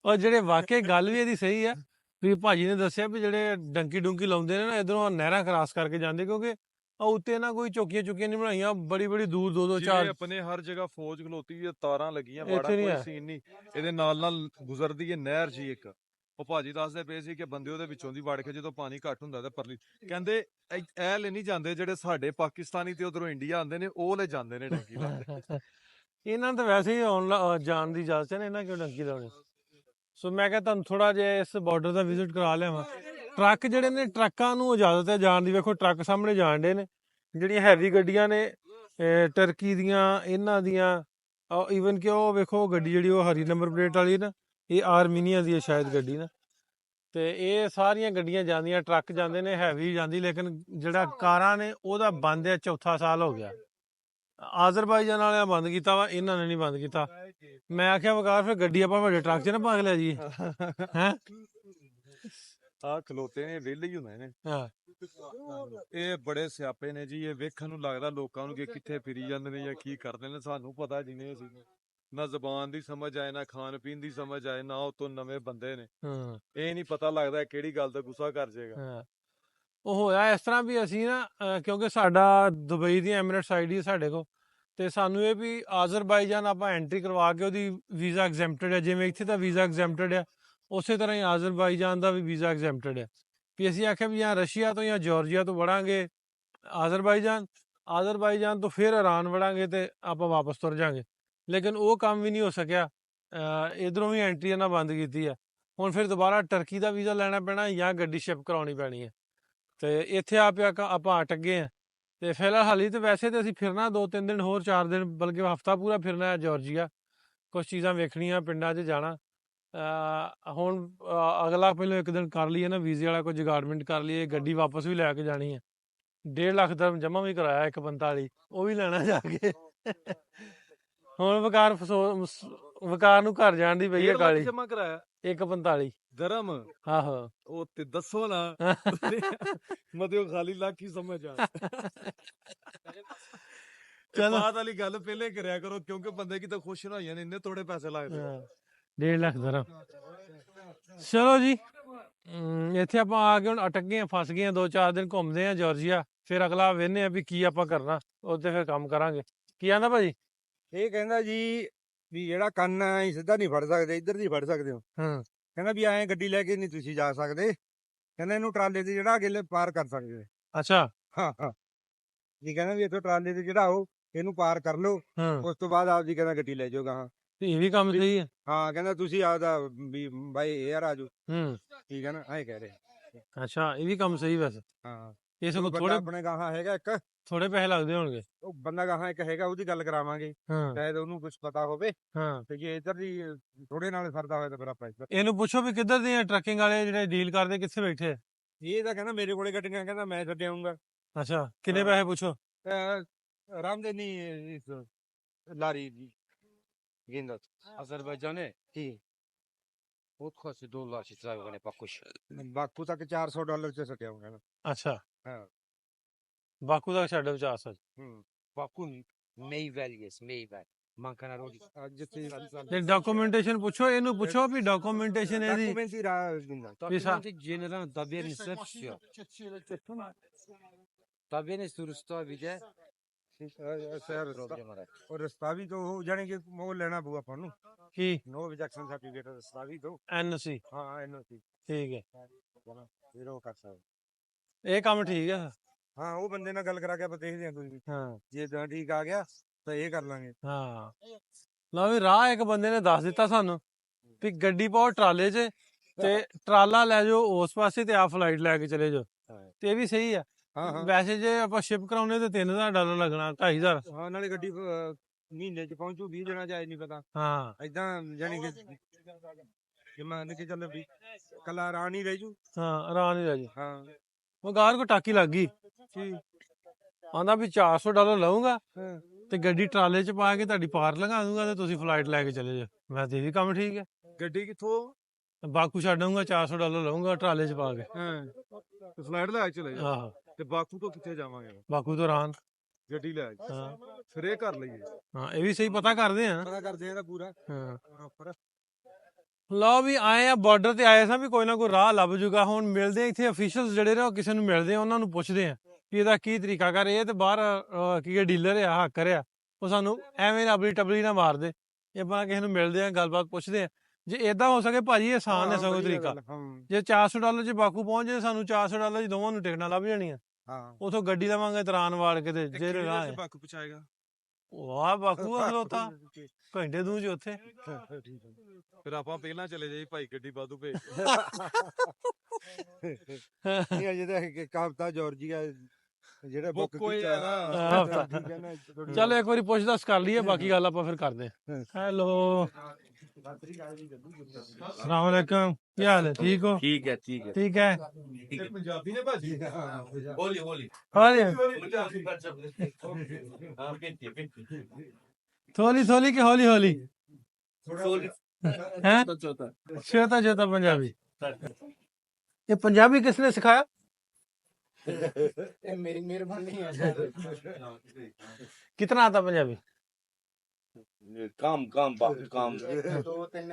ਔਰ ਜਿਹੜੇ ਵਾਕਈ ਗੱਲ ਵੀ ਇਹਦੀ ਸਹੀ ਆ ਵੀ ਭਾਜੀ ਨੇ ਦੱਸਿਆ ਵੀ ਜਿਹੜੇ ਡੰਕੀ ਡੁੰਕੀ ਲਾਉਂਦੇ ਨੇ ਨਾ ਇੱਧਰੋਂ ਨਹਿਰਾਂ ਕ੍ਰਾਸ ਕਰਕੇ ਜਾਂਦੇ, ਕਿਉਂਕਿ ਉੱਤੇ ਨਾ ਕੋਈ ਚੌਕੀਆਂ ਨਹੀਂ ਬਣਾਈਆਂ, ਬੜੀ ਦੋ 4 ਆਪਣੇ ਹਰ ਜਗ੍ਹਾ ਫੌਜ ਖਲੋਤੀ ਹੈ, ਤਾਰਾਂ ਲੱਗੀਆਂ, ਇੱਥੇ ਮਾੜਾ ਨਹੀਂ ਕੋਈ ਹੈ। ਸੀਨ ਨਹੀਂ। ਇਹਦੇ ਨਾਲ ਗੁਜ਼ਰਦੀ ਹੈ ਨਹਿਰ ਜੀ ਇੱਕ। ਉਹ ਭਾਜੀ ਦੱਸਦੇ ਪਏ ਸੀ ਕਿ ਬੰਦੇ ਉਹਦੇ ਵਿੱਚੋਂ ਦੀ ਵੜ ਕੇ ਜਦੋਂ ਪਾਣੀ ਘੱਟ ਹੁੰਦਾ ਤੇ ਪਰਲੀ ਕਹਿੰਦੇ ਇਹ ਲੈ ਨਹੀਂ ਜਾਂਦੇ ਜਿਹੜੇ ਸਾਡੇ ਪਾਕਿਸਤਾਨੀ ਤੇ ਉਧਰੋਂ ਇੰਡੀਆ ਆਉਂਦੇ ਨੇ, ਉਹ ਲੈ ਜਾਂਦੇ ਨੇ ਡੰਕੀ ਲਾਉਂਦੇ। ਇਹਨਾਂ ਨੂੰ ਤਾਂ ਵੈਸੇ ਹੀ ਜਾਣ ਦੀ ਇਜਾਜ਼ਤ ਹੈ ਨਾ, ਇਹਨਾਂ ਕਿਉਂ ਡੰਕੀ ਲਾਉਣੀ। ਸੋ ਮੈਂ ਕਿਹਾ ਤੁਹਾਨੂੰ ਥੋੜਾ ਜਿਹਾ ਇਸ ਬਾਰਡਰ ਦਾ ਵਿਜ਼ਿਟ ਕਰਾ ਲਿਆਵਾਂ। ਟਰੱਕ ਜਿਹੜੇ ਨੇ, ਟਰੱਕਾਂ ਨੂੰ ਇਜਾਜ਼ਤ ਹੈ ਜਾਣ ਦੀ। ਵੇਖੋ ਟਰੱਕ ਸਾਹਮਣੇ ਜਾਣ ਡੇ ਨੇ, ਜਿਹੜੀਆਂ ਹੈਵੀ ਗੱਡੀਆਂ ਨੇ ਟਰਕੀ ਦੀਆਂ, ਇਹਨਾਂ ਦੀਆਂ। ਈਵਨ ਕਿ ਉਹ ਵੇਖੋ ਗੱਡੀ ਜਿਹੜੀ ਉਹ ਹਰੀ ਨੰਬਰ ਪਲੇਟ ਵਾਲੀ ਨਾ, ਇਹ ਆਰਮੀਨੀਆ ਦੀ ਹੈ ਸ਼ਾਇਦ ਗੱਡੀ ਨਾ। ਤੇ ਇਹ ਸਾਰੀਆਂ ਗੱਡੀਆਂ ਜਾਂਦੀਆਂ, ਟਰੱਕ ਜਾਂਦੇ ਨੇ, ਹੈਵੀ ਜਾਂਦੀ। ਲੇਕਿਨ ਜਿਹੜਾ ਕਾਰਾਂ ਨੇ ਉਹਦਾ ਬੰਦ ਹੈ, ਚੌਥਾ ਸਾਲ ਹੋ ਗਿਆ। ਆਜ਼ਰਬਾਈਜਾਨ ਵਾਲਿਆਂ ਬੰਦ ਕੀਤਾ ਵਾ, ਇਹਨਾਂ ਨੇ ਨਹੀਂ ਬੰਦ ਕੀਤਾ। ਮੈਂ ਆਖਿਆ ਵਕਾਰ ਫਿਰ ਗੱਡੀ ਆਪਾਂ ਵੱਡੇ ਟਰੱਕ 'ਚ ਨਾ ਪਾ ਕੇ ਲੈ ਜਾਈਏ ਹੈ। ਆ ਖਲੋਤੇ ਨੇ, ਵਿਹਲੇ ਹੀ ਹੁੰਦੇ ਨੇ। ਹਾਂ ਇਹ ਬੜੇ ਸਿਆਪੇ ਨੇ ਜੀ। ਇਹ ਵੇਖਣ ਨੂੰ ਲੱਗਦਾ ਲੋਕਾਂ ਨੂੰ ਕਿ ਕਿੱਥੇ ਫਿਰੀ ਜਾਂਦੇ ਨੇ ਜਾਂ ਕੀ ਕਰਦੇ ਨੇ। ਸਾਨੂੰ ਪਤਾ ਜਿਵੇਂ ਅਸੀਂ ਨਾ ਜ਼ਬਾਨ ਦੀ ਸਮਝ ਆਏ, ਨਾ ਖਾਣ ਪੀਣ ਦੀ ਸਮਝ ਆਏ, ਨਾ ਉਤੋਂ ਨਵੇਂ ਬੰਦੇ ਨੇ। ਹਾਂ ਇਹ ਨਹੀਂ ਪਤਾ ਲੱਗਦਾ ਕਿਹੜੀ ਗੱਲ ਦਾ ਗੁੱਸਾ ਕਰ ਜਾਏਗਾ। ਹਾਂ। ਉਹ ਹੋਇਆ ਇਸ ਤਰ੍ਹਾਂ ਵੀ ਅਸੀਂ ਨਾ ਕਿਉਂਕਿ ਸਾਡਾ ਦੁਬਈ ਦੀ ਐਮਿਰੇਟਸ ਆਈਡੀ ਸਾਡੇ ਕੋਲ, ਤੇ ਸਾਨੂੰ ਇਹ ਵੀ ਆਜ਼ਰਬਾਈਜਾਨ ਆਪਾਂ ਐਂਟਰੀ ਕਰਵਾ ਕੇ ਉਹਦੀ ਵੀਜ਼ਾ ਐਗਜ਼ੈਂਪਟਡ ਹੈ। ਜਿਵੇਂ ਇੱਥੇ ਦਾ ਵੀਜ਼ਾ ਐਗਜ਼ੈਂਪਟਡ ਹੈ, ਉਸੇ ਤਰ੍ਹਾਂ ਹੀ ਆਜ਼ਰਬਾਈਜਾਨ ਦਾ ਵੀ ਵੀਜ਼ਾ ਐਗਜ਼ੈਂਪਟਡ ਹੈ। ਵੀ ਅਸੀਂ ਆਖਿਆ ਵੀ ਜਾਂ ਰਸ਼ੀਆ ਤੋਂ ਜਾਂ ਜਾਰਜੀਆ ਤੋਂ ਵੜਾਂਗੇ ਆਜ਼ਰਬਾਈਜਾਨ ਤੋਂ ਫਿਰ ਈਰਾਨ ਵੜਾਂਗੇ ਤੇ ਆਪਾਂ ਵਾਪਸ ਤੁਰ ਜਾਾਂਗੇ। ਲੇਕਿਨ ਉਹ ਕੰਮ ਵੀ ਨਹੀਂ ਹੋ ਸਕਿਆ। ਇਧਰੋਂ ਵੀ ਐਂਟਰੀ ਇਹਨਾਂ ਬੰਦ ਕੀਤੀ ਹੈ। ਹੁਣ ਫਿਰ ਦੁਬਾਰਾ ਟਰਕੀ ਦਾ ਵੀਜ਼ਾ ਲੈਣਾ ਪੈਣਾ ਜਾਂ ਗੱਡੀ ਸ਼ਿਪ ਕਰਾਉਣੀ ਪੈਣੀ ਹੈ। ਤੇ ਇੱਥੇ ਆਪਾਂ ਅਟਕ ਗਏ ਹਾਂ। ਤੇ ਫਿਲਹਾਲ ਹਾਲੀ ਤੇ ਵੈਸੇ ਤੇ ਅਸੀਂ ਫਿਰਨਾ 2-3 ਦਿਨ ਹੋਰ, 4 ਦਿਨ, ਬਲਕਿ ਹਫਤਾ ਪੂਰਾ ਫਿਰਨਾ ਹੈ ਜਾਰਜੀਆ। ਕੁਛ ਚੀਜ਼ਾਂ ਵੇਖਣੀਆਂ, ਪਿੰਡਾਂ 'ਚ ਜਾਣਾ। ਹੁਣ ਅਗਲਾ ਪਹਿਲਾਂ 1 ਦਿਨ ਕਰ ਲਈਏ ਨਾ ਵੀਜ਼ੇ ਵਾਲਾ, ਕੋਈ ਜੁਗਾੜਮੈਂਟ ਕਰ ਲਈਏ। ਗੱਡੀ ਵਾਪਸ ਵੀ ਲੈ ਕੇ ਜਾਣੀ ਹੈ। 1.5 ਲੱਖ ਦਾ ਜਮ੍ਹਾਂ ਵੀ ਕਰਾਇਆ 145, ਉਹ ਵੀ ਲੈਣਾ ਜਾ ਕੇ। ਹੁਣ ਵਕਾਰ ਨੂੰ ਘਰ ਜਾਣ ਦੀ ਪਈ ਹੈ ਕਾਲੀ। ਜਮਾ ਕਰਾਇਆ 145 ਦਰਮ। ਆਹੋ। ਉਹ ਤੇ ਦੱਸੋ ਨਾ ਮਤਲਬ ਖਾਲੀ ਲੱਖ ਹੀ ਸਮਝ ਆ। ਚਲੋ ਬਾਤ ਵਾਲੀ ਗੱਲ ਪਹਿਲੇ ਕਰਿਆ ਕਰੋ, ਕਿਉਂਕਿ ਬੰਦੇ ਕੀ ਤਾਂ ਖੁਸ਼ ਨਾ ਹੋਈਆਂ ਨੇ, ਇੰਨੇ ਥੋੜੇ ਪੈਸੇ ਲੱਗਦੇ। 1.5 ਲੱਖ ਦਰਮ। ਚਲੋ ਜੀ, ਇੱਥੇ ਆਪਾਂ ਆ ਕੇ ਹੁਣ ਅਟਕ ਗਏ ਆ, ਫਸ ਗਏ ਆ। 2-4 ਦਿਨ ਘੁੰਮਦੇ ਆ ਜਾਰਜੀਆ, ਫਿਰ ਅਗਲਾ ਵੇਖਦੇ ਆ ਵੀ ਕੀ ਆਪਾਂ ਕਰਨਾ, ਉਹਦੇ ਫਿਰ ਕੰਮ ਕਰਾਂਗੇ। ਕੀ ਆਂਦਾ ਭਾਜੀ? ਇਹ ਕਹਿੰਦਾ ਜੀ ਵੀ ਜਿਹੜਾ ਕੰਨ ਐ ਸਿੱਧਾ ਨਹੀਂ ਫੜ ਸਕਦੇ, ਇੱਧਰ ਦੀ ਫੜ ਸਕਦੇ ਹੋ। ਹਾਂ ਕਹਿੰਦਾ ਵੀ ਐਂ ਗੱਡੀ ਲੈ ਕੇ ਨਹੀਂ ਤੁਸੀਂ ਜਾ ਸਕਦੇ। ਕਹਿੰਦਾ ਇਹਨੂੰ ਟਰਾਲੇ ਤੇ ਜਿਹੜਾ ਅਗਲੇ ਪਾਰ ਕਰ ਸਕਦੇ ਹੋ। ਅੱਛਾ। ਹਾਂ ਹਾਂ ਜੀ, ਕਹਿੰਦਾ ਵੀ ਇੱਥੋਂ ਟਰਾਲੇ ਤੇ ਚੜਾਓ, ਇਹਨੂੰ ਪਾਰ ਕਰ ਲਓ, ਹਾਂ ਉਸ ਤੋਂ ਬਾਅਦ ਆਪਦੀ ਕਹਿੰਦਾ ਗੱਡੀ ਲੈ ਜਾਓ ਗਾਹਾਂ। ਤੇ ਇਹ ਵੀ ਕੰਮ ਸਹੀ ਹੈ। ਹਾਂ ਕਹਿੰਦਾ ਤੁਸੀਂ ਆਪਦਾ ਵੀ ਬਾਈ 에ਅਰ ਆ ਜਾਓ, ਹੂੰ ਠੀਕ ਹੈ ਨਾ, ਐਂ ਕਹਿ ਰਹੇ। ਅੱਛਾ, ਇਹ ਵੀ ਕੰਮ ਸਹੀ ਵੈਸੇ। ਹਾਂ ਇਸ ਉਹ ਨੂੰ ਬੰਦਾ ਆਪਣੇ ਗਾਹਾਂ ਹੈਗਾ ਇੱਕ, ਥੋੜੇ ਪੈਸੇ ਲੱਗਦੇ ਹੋਣਗੇ। ਉਹ ਬੰਦਾ ਗਾਹਾਂ ਇੱਕ ਹੈਗਾ, ਉਹਦੀ ਗੱਲ ਕਰਾਵਾਂਗੇ, ਹਾਂ ਸ਼ਾਇਦ ਉਹਨੂੰ ਕੁਝ ਪਤਾ ਹੋਵੇ। ਹਾਂ। ਤੇ ਜੇ ਇੱਧਰ ਦੀ ਥੋੜੇ ਨਾਲ ਸਰਦਾ ਹੋਇਆ ਤਾਂ ਫਿਰ ਆਪਾਂ ਇੱਧਰ। ਇਹਨੂੰ ਪੁੱਛੋ ਵੀ ਕਿੱਧਰ ਦੇ ਆ ਟਰੱਕਿੰਗ ਵਾਲੇ ਜਿਹੜੇ ਡੀਲ ਕਰਦੇ, ਕਿੱਥੇ ਬੈਠੇ ਆ? ਇਹ ਤਾਂ ਕਹਿੰਦਾ ਮੇਰੇ ਕੋਲੇ ਗੱਡੀਆਂ, ਕਹਿੰਦਾ ਮੈਂ ਛੱਡ ਆਉਂਗਾ। ਅੱਛਾ, ਕਿੰਨੇ ਹਾਂ। ਪੈਸੇ ਪੁੱਛੋ? ਰਾਮਦੇਨੀ ਇਸ ਲਾਰੀ ਜੀ ਗੇਂਦਾ Azerbaycan'ı ਜੀ Vodkası dolar çıtrağı pakuş. Baku ਤੱਕ $400 ਚ ਸਕਿਆ ਕਹਿੰਦਾ। ਅੱਛਾ, ਹਾਂ ਬਾਕੂ ਦਾ ਛੱਡ ਵਿਚਾਰ ਸੱਚ। Bakun meyveliyes meyvel. Mankana rodi. ਅੱਜ ਜਿੱਥੇ ਤੇ ਡਾਕੂਮੈਂਟੇਸ਼ਨ ਪੁੱਛੋ, ਇਹਨੂੰ ਪੁੱਛੋ ਵੀ ਡਾਕੂਮੈਂਟੇਸ਼ਨ ਇਹਦੀ। ਡਾਕੂਮੈਂਟ ਹੀ ਰਾਹ ਦਿੰਦਾ। Dokumenti general daberin sepsiyor. Daberin sürüstü bir de problem var. ਔਰ ਰਸਤਾ ਵੀ ਤੋਂ ਉਹ ਜਾਣੀ ਕਿ ਉਹ ਲੈਣਾ ਪਊ ਆਪਾਂ ਨੂੰ, ਕੀ? ਨੋ ਰਿਜੈਕਸ਼ਨ ਸਰਟੀਫਿਕੇਟ ਰਸਤਾ ਵੀ ਤੋਂ। ਐਨਸੀ। ਹਾਂ ਐਨਓਸੀ ਠੀਕ ਹੈ, ਫਿਰ ਉਹ ਕਰ ਸਕਦੇ। ਇਹ ਕੰਮ ਠੀਕ ਹੈ। ਹਾਂ ਉਹ ਬੰਦੇ ਨਾਲ ਗੱਲ ਕਰਾ ਕੇ ਆਪਾਂ ਦੇਖਦੇ ਹਾਂ ਕੋਈ ਵੀ, ਹਾਂ ਜੇ ਤਾਂ ਠੀਕ ਆ ਗਿਆ ਤਾਂ ਇਹ ਕਰ ਲਾਂਗੇ। ਹਾਂ। ਲਓ ਵੀ ਰਾਹ ਇੱਕ ਬੰਦੇ ਨੇ ਦੱਸ ਦਿੱਤਾ ਸਾਨੂੰ ਵੀ ਗੱਡੀ ਪਾਓ ਟਰਾਲੇ 'ਚ ਤੇ ਟਰਾਲਾ ਲੈ ਜਾਓ ਉਸ ਪਾਸੇ ਤੇ ਆ ਫਲਾਈਟ ਲੈ ਕੇ ਚਲੇ ਜਾਓ। ਤੇ ਇਹ ਵੀ ਸਹੀ ਆ। ਹਾਂ ਹਾਂ ਵੈਸੇ ਜੇ ਆਪਾਂ ਸ਼ਿਪ ਕਰਾਉਣੇ ਤੇ $3000 ਲੱਗਣਾ, 2500। ਹਾਂ ਨਾਲੇ ਗੱਡੀ ਮਹੀਨੇ ਚ ਪਹੁੰਚੂ, 20 ਦਿਨਾਂ ਚ ਆਏ ਨਹੀਂ ਪਤਾ। ਹਾਂ ਏਦਾਂ ਜਾਣੀ ਕਿ ਜੇ ਮੰਨ ਕੇ ਚੱਲ ਵੀ ਕੱਲਾ ਰਾਣੀ ਰਹਿ ਜੂ। ਹਾਂ, ਆਰਾਮ ਹੀ ਰਹਿ ਜੀ। ਹਾਂ ਉਹ ਗਾਰ ਕੋ ਟਾਕੀ ਲੱਗ ਗਈ, ਆਂਦਾ ਵੀ $400 ਲਊਂਗਾ ਹਾਂ ਤੇ ਗੱਡੀ ਟਰਾਲੇ 'ਚ ਪਾ ਕੇ ਤੁਹਾਡੀ ਪਾਰ ਲਗਾ ਦੂੰਗਾ ਤੇ ਤੁਸੀਂ ਫਲਾਈਟ ਲੈ ਕੇ ਚਲੇ ਜਾਓ। ਮੈਂ ਤੇ ਇਹ ਵੀ ਕੰਮ ਠੀਕ ਹੈ। ਗੱਡੀ ਕਿੱਥੋਂ? ਬਾਕੂ ਛੱਡੂੰਗਾ, $400 ਲਊਂਗਾ ਟਰਾਲੇ 'ਚ ਪਾ ਕੇ। ਹਾਂ ਤੇ ਫਲਾਈਟ ਲੈ ਕੇ ਚਲੇ ਜਾ। ਆਹੋ, ਤੇ ਬਾਕੂ ਤੋਂ ਕਿੱਥੇ ਜਾਵਾਂਗੇ? ਬਾਕੂ ਤੋਂ ਆਰਾਮ। ਗੱਡੀ ਲੈ ਕੇ ਹਾਂ ਫਿਰ ਇਹ ਕਰ ਲਈਏ। ਹਾਂ, ਇਹ ਵੀ ਸਹੀ ਪਤਾ ਕਰਦੇ ਆ। ਪਤਾ ਕਰਦੇ ਆ ਇਹਦਾ ਪੂਰਾ ਹਾਂ ਪ੍ਰੋਪਰ। ਲਓ ਵੀ ਆਏ ਆ, ਬਾਰਡਰ ਤੇ ਆਏ ਸਾਂ ਵੀ ਕੋਈ ਨਾ ਕੋਈ ਰਾਹ ਲੱਭ ਜੂਗਾ। ਹੁਣ ਮਿਲਦੇ ਆ ਇੱਥੇ ਅਫੀਸ਼ੀਅਲਸ ਜਿਹੜੇ ਨੇ, ਉਹ ਕਿਸੇ ਨੂੰ ਮਿਲਦੇ ਆ, ਉਹਨਾਂ ਨੂੰ ਪੁੱਛਦੇ ਆ ਕਿ ਇਹਦਾ ਕੀ ਤਰੀਕਾ ਕਰ। ਇਹ ਤੇ ਬਾਹਰ ਕੀ ਡੀਲਰ ਆ, ਹਾਕਰ ਆ, ਉਹ ਸਾਨੂੰ ਐਵੇਂ ਅਬਲੀ ਟਬਲੀ ਨਾ ਮਾਰਦੇ। ਇਹ ਆਪਾਂ ਕਿਸੇ ਨੂੰ ਮਿਲਦੇ ਆ, ਗੱਲਬਾਤ ਪੁੱਛਦੇ ਆ। ਜੇ ਏਦਾਂ ਹੋ ਸਕੇ ਭਾਜੀ, ਆਸਾਨ ਹੈ ਸਗੋਂ ਤਰੀਕਾ। ਜੇ $400 'ਚ ਬਾਕੂ ਪਹੁੰਚ ਜੇ, ਸਾਨੂੰ $400 'ਚ ਦੋਵਾਂ ਨੂੰ ਟਿਕਟਾਂ ਲੱਭ ਜਾਣੀਆਂ। ਹਾਂ ਉਥੋਂ ਗੱਡੀ ਲਵਾਂਗੇ ਤਰਾਨ ਵਾੜ ਕੇ ਤੇ ਜਿਹੜੇ ਰਾਹ ਹੈ। ਬਾਕੂ ਪਹੁੰਚਾਏਗਾ? ਵਾਹ ਬਾਕੂ ਖਲੋਤਾ ਘੰਟੇ ਦੂੰ ਚ ਉੱਥੇ। ਫਿਰ ਆਪਾਂ ਪਹਿਲਾਂ ਚਲੇ ਜਾਈ ਭਾਈ ਗੱਡੀ ਵਾਧੂ ਭੇਜ। ਨਹੀਂ ਅਜੇ ਤਾਂ ਇੱਕ ਹਫ਼ਤਾ ਜਾਰਜੀਆ ਜਿਹੜਾ ਬੁੱਕ ਹੋਇਆ ਕੀਤਾ ਨਾ। ਠੀਕ ਹੈ ਨਾ, ਥੋੜ੍ਹੀ- ਚੱਲ ਇੱਕ ਵਾਰੀ ਪੁੱਛ ਦੱਸ ਕਰ ਲਈਏ, ਬਾਕੀ ਗੱਲ ਆਪਾਂ ਫਿਰ ਕਰਦੇ ਹਾਂ। ਹੈਲੋ ਸਲਾਮ ਅਲੈਕਮ, ਕੀ ਹਾਲ ਹੈ? ਠੀਕ ਹੋ? ठीक है ठीक है ਠੀਕ ਹੈ। ਇਹ ਪੰਜਾਬੀ ਨੇ ਭਾਜੀ। होली होली ਹਾਂਜੀ हाँ पिंटी पिंटी ਥੋਲੀ ਥੋਲੀ ਕਿ ਹੌਲੀ ਹੌਲੀ होली ਹੈ? चौथा ਛੋਟਾ ਛੋਟਾ ਪੰਜਾਬੀ। ये पंजाबी किसने सिखाया? मेरी मेहरबानी है कितना आता पंजाबी? काम काम काम 2 3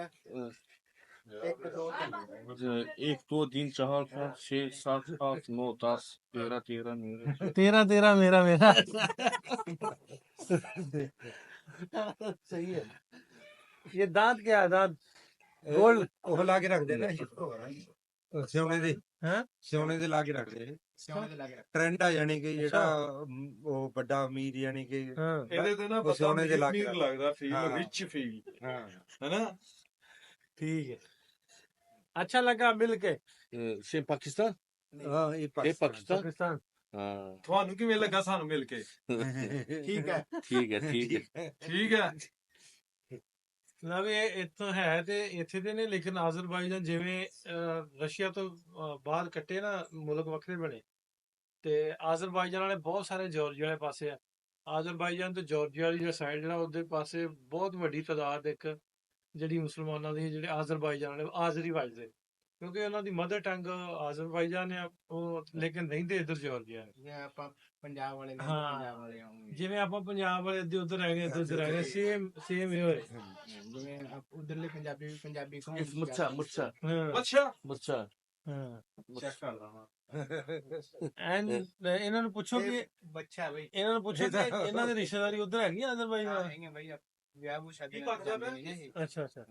1 2 3 एक दो तीन चार पाँच छः सात आठ नौ 10 11 13 मेरे तेरा तेरा मेरा मेरा। सही है ये दांत क्या है? दांत गोल्ड ਉਹ ਲਾ ਕੇ ਰੱਖਦੇ ਨੇ ਸਿਉਣੇ ਦੇ हैं? ਸਿਉਣੇ ਦੇ ਲਾ ਕੇ ਰੱਖਦੇ ਨੇ। सोने दे लग रहा ਟ੍ਰੈਂਡ ਆ ਯਾਨੀ ਕਿ ਜਿਹੜਾ ਉਹ ਵੱਡਾ ਅਮੀਰ ਯਾਨੀ ਕਿ हाँ। ਇਹਦੇ ਤੇ ਨਾ ਉਹ ਪਤਾ ਸੋਨੇ ਦੇ ਲੱਗ ਨਹੀਂ ਲੱਗਦਾ ਫੀਲ ਹਾਂ। ਰਿਚ ਫੀਲ ਹਾਂ ਹੈਨਾ। ठीक है, अच्छा लगा मिल के। से पाकिस्तान ਹਾਂ ਇਹ ये ਪਾਕਿਸਤਾਨ पाकिस्तान पाकिस्तान हाँ ਤੁਹਾਨੂੰ ਕਿਵੇਂ ਲੱਗਾ ਸਾਨੂੰ ਮਿਲ ਕੇ? ठीक है ठीक है ठीक है ਠੀਕ ਹੈ। ਨਾ ਵੀ ਇਹ ਇੱਥੋਂ ਹੈ ਤੇ ਇੱਥੇ ਦੇ ਨੇ, ਲੇਕਿਨ ਆਜ਼ਰਬਾਈਜਾਨ ਜਿਵੇਂ ਰਸ਼ੀਆ ਤੋਂ ਬਾਹਰ ਕੱਟੇ ਨਾ ਮੁਲਕ ਵੱਖਰੇ ਬਣੇ, ਤੇ ਆਜ਼ਰਬਾਈਜਾਨ ਵਾਲੇ ਬਹੁਤ ਸਾਰੇ ਜਾਰਜੀਆ ਵਾਲੇ ਪਾਸੇ ਆ। ਆਜ਼ਰਬਾਈਜਾਨ ਤੇ ਜਾਰਜੀਆ ਵਾਲੀ ਜਿਹੜਾ ਸਾਈਡ ਜਿਹੜਾ ਉਹਦੇ ਪਾਸੇ ਬਹੁਤ ਵੱਡੀ ਤਾਦਾਦ ਇੱਕ ਜਿਹੜੀ ਮੁਸਲਮਾਨਾਂ ਦੀ, ਜਿਹੜੇ ਆਜ਼ਰਬਾਈਜਾਨ ਵਾਲੇ ਆਜ਼ਰੀ ਵੱਜਦੇ, ਕਿਉਂਕਿ ਉਹਨਾਂ ਦੀ ਮਦਰ ਟੰਗ ਆਜ਼ਰਬਾਈਜਾਨ ਆ ਉਹ, ਲੇਕਿਨ ਰਹਿੰਦੇ ਇੱਧਰ ਜਾਰਜੀਆ ਨੇ। ये आप पंजाब वाले नहीं, हाँ। पंजाब वाले होंगे ਜਿਵੇਂ ਆਪਾਂ ਪੰਜਾਬ ਵਾਲੇ ਇੱਧਰ ਉੱਧਰ ਰਹਿ ਗਏ, ਇੱਧਰ ਉੱਧਰ ਰਹਿ ਗਏ, ਸੇਮ ਸੇਮ ਹੀ ਹੋਏ। जिन्हें आप उधरले पंजाबी भी पंजाबी को इस मुच्छा मुच्छा ਹਾਂ ਅੱਛਾ मुच्छा ਹਾਂ। ਚੈੱਕ ਕਰ ਰਹਾ ਐਨ ਇਹਨਾਂ ਨੂੰ ਪੁੱਛੋ ਕਿ बच्चा भाई ਇਹਨਾਂ ਨੂੰ ਪੁੱਛੋ ਕਿ ਇਹਨਾਂ ਦੀ ਰਿਸ਼ਤੇਦਾਰੀ ਉੱਧਰ ਹੈਗੀ ਆ ਆਜ਼ਰਬਾਈਜਾਨ ਨਾਲ? आएंगे भाई आप ब्याह वो शादी ये बात जब है? नहीं है ਅੱਛਾ ਅੱਛਾ।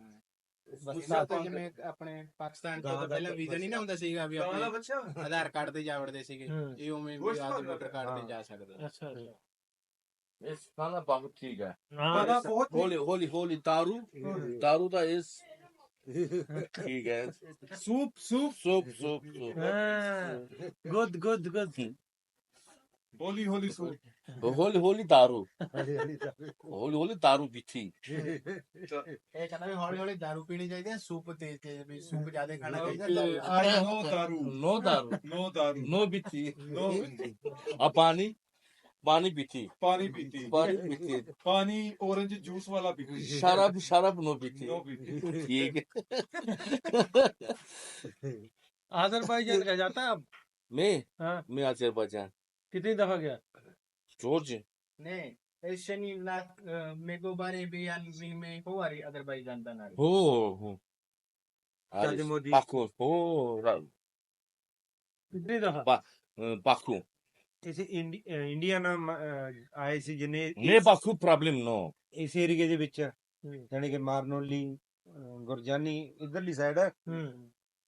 ਬਸ ਇਹਨਾਂ ਤੋਂ ਜਿਵੇਂ ਆਪਣੇ ਪਾਕਿਸਤਾਨ ਤੋਂ ਪਹਿਲਾਂ ਵੀਜ਼ਾ ਨਹੀਂ ਨਾ ਹੁੰਦਾ ਸੀਗਾ ਵੀ ਕਾਲਾ ਆਪਣੇ ਬੱਚਾ ਆਧਾਰ ਕਾਰਡ ਤੇ ਜਾ ਵੜਦੇ ਸੀਗੇ ਹੂੰ। ਇਹ ਉਵੇਂ ਵੀ ਆਧਾਰ ਵੋਟਰ ਕਾਰਡ ਤੇ ਜਾ ਸਕਦਾ ਅੱਛਾ ਅੱਛਾ। इस खाना बहुत ठीक है ਹਾਂ ਕਾਲਾ ਬਹੁਤ होली होली होली दारू दारू का इस ठीक है soup soup soup soup soup ਹਾਂ ਗੁੱਡ ਗੁੱਡ ਗੁੱਡ। ਹੌਲੀ ਹੌਲੀ ਸੂਪ होली होली दारू होली होली दारू पीती ਇਹ ਕਹਿੰਦਾ ਵੀ ਹੌਲੀ ਹੌਲੀ ਦਾਰੂ ਪੀਣੀ ਚਾਹੀਦੀ ਹੈ ਸੂਪ ਤੇਜ਼ ਤੇਜ਼ ਵੀ ਸੂਪ ਜ਼ਿਆਦਾ ਖਾਣਾ ਚਾਹੀਦਾ ਨੋ ਦਾਰੂ नो दारू ਨੋ ਦਾਰੂ नो पीती ਨੋ अब पानी पानी पीती ਪਾਣੀ ਪੀਤੀ पानी पीती ਪਾਣੀ orange ਜੂਸ ਵਾਲਾ ਪੀਤੀ शराब शराब नो पीती ਨੋ ਪੀਤੀ ठीक है आजरबाईजान का जाता है अब? मैं हाँ। मैं अजरबैजान कितनी दफा गया? जॉर्ज ਨਹੀਂ ਇਹ ਸ਼ਨੀ ਮੇਗੋ ਬਾਰੇ ਵੀ ਆਲਮੀ ਮੇ ਹੋ ਆ ਰਹੀ ਅਜ਼ਰਬਾਈਜਾਨ ਦਾ ਨਾਲ हो हो ਚੱਜ ਮੋਦੀ बाकू हो कितनी दफा? बाकू ਇਸੇ ਇੰਡੀਆ ਨਾਲ ਆਏ ਸੀ ਜਿਹਨੇ मैं बाकू प्रॉब्लम नो ਇਸ ਏਰੀਏ ਦੇ ਵਿੱਚ ਯਾਨੀ ਕਿ ਮਾਰਨੋਲੀ ਗੁਰਜਾਨੀ ਇਧਰਲੀ ਸਾਈਡ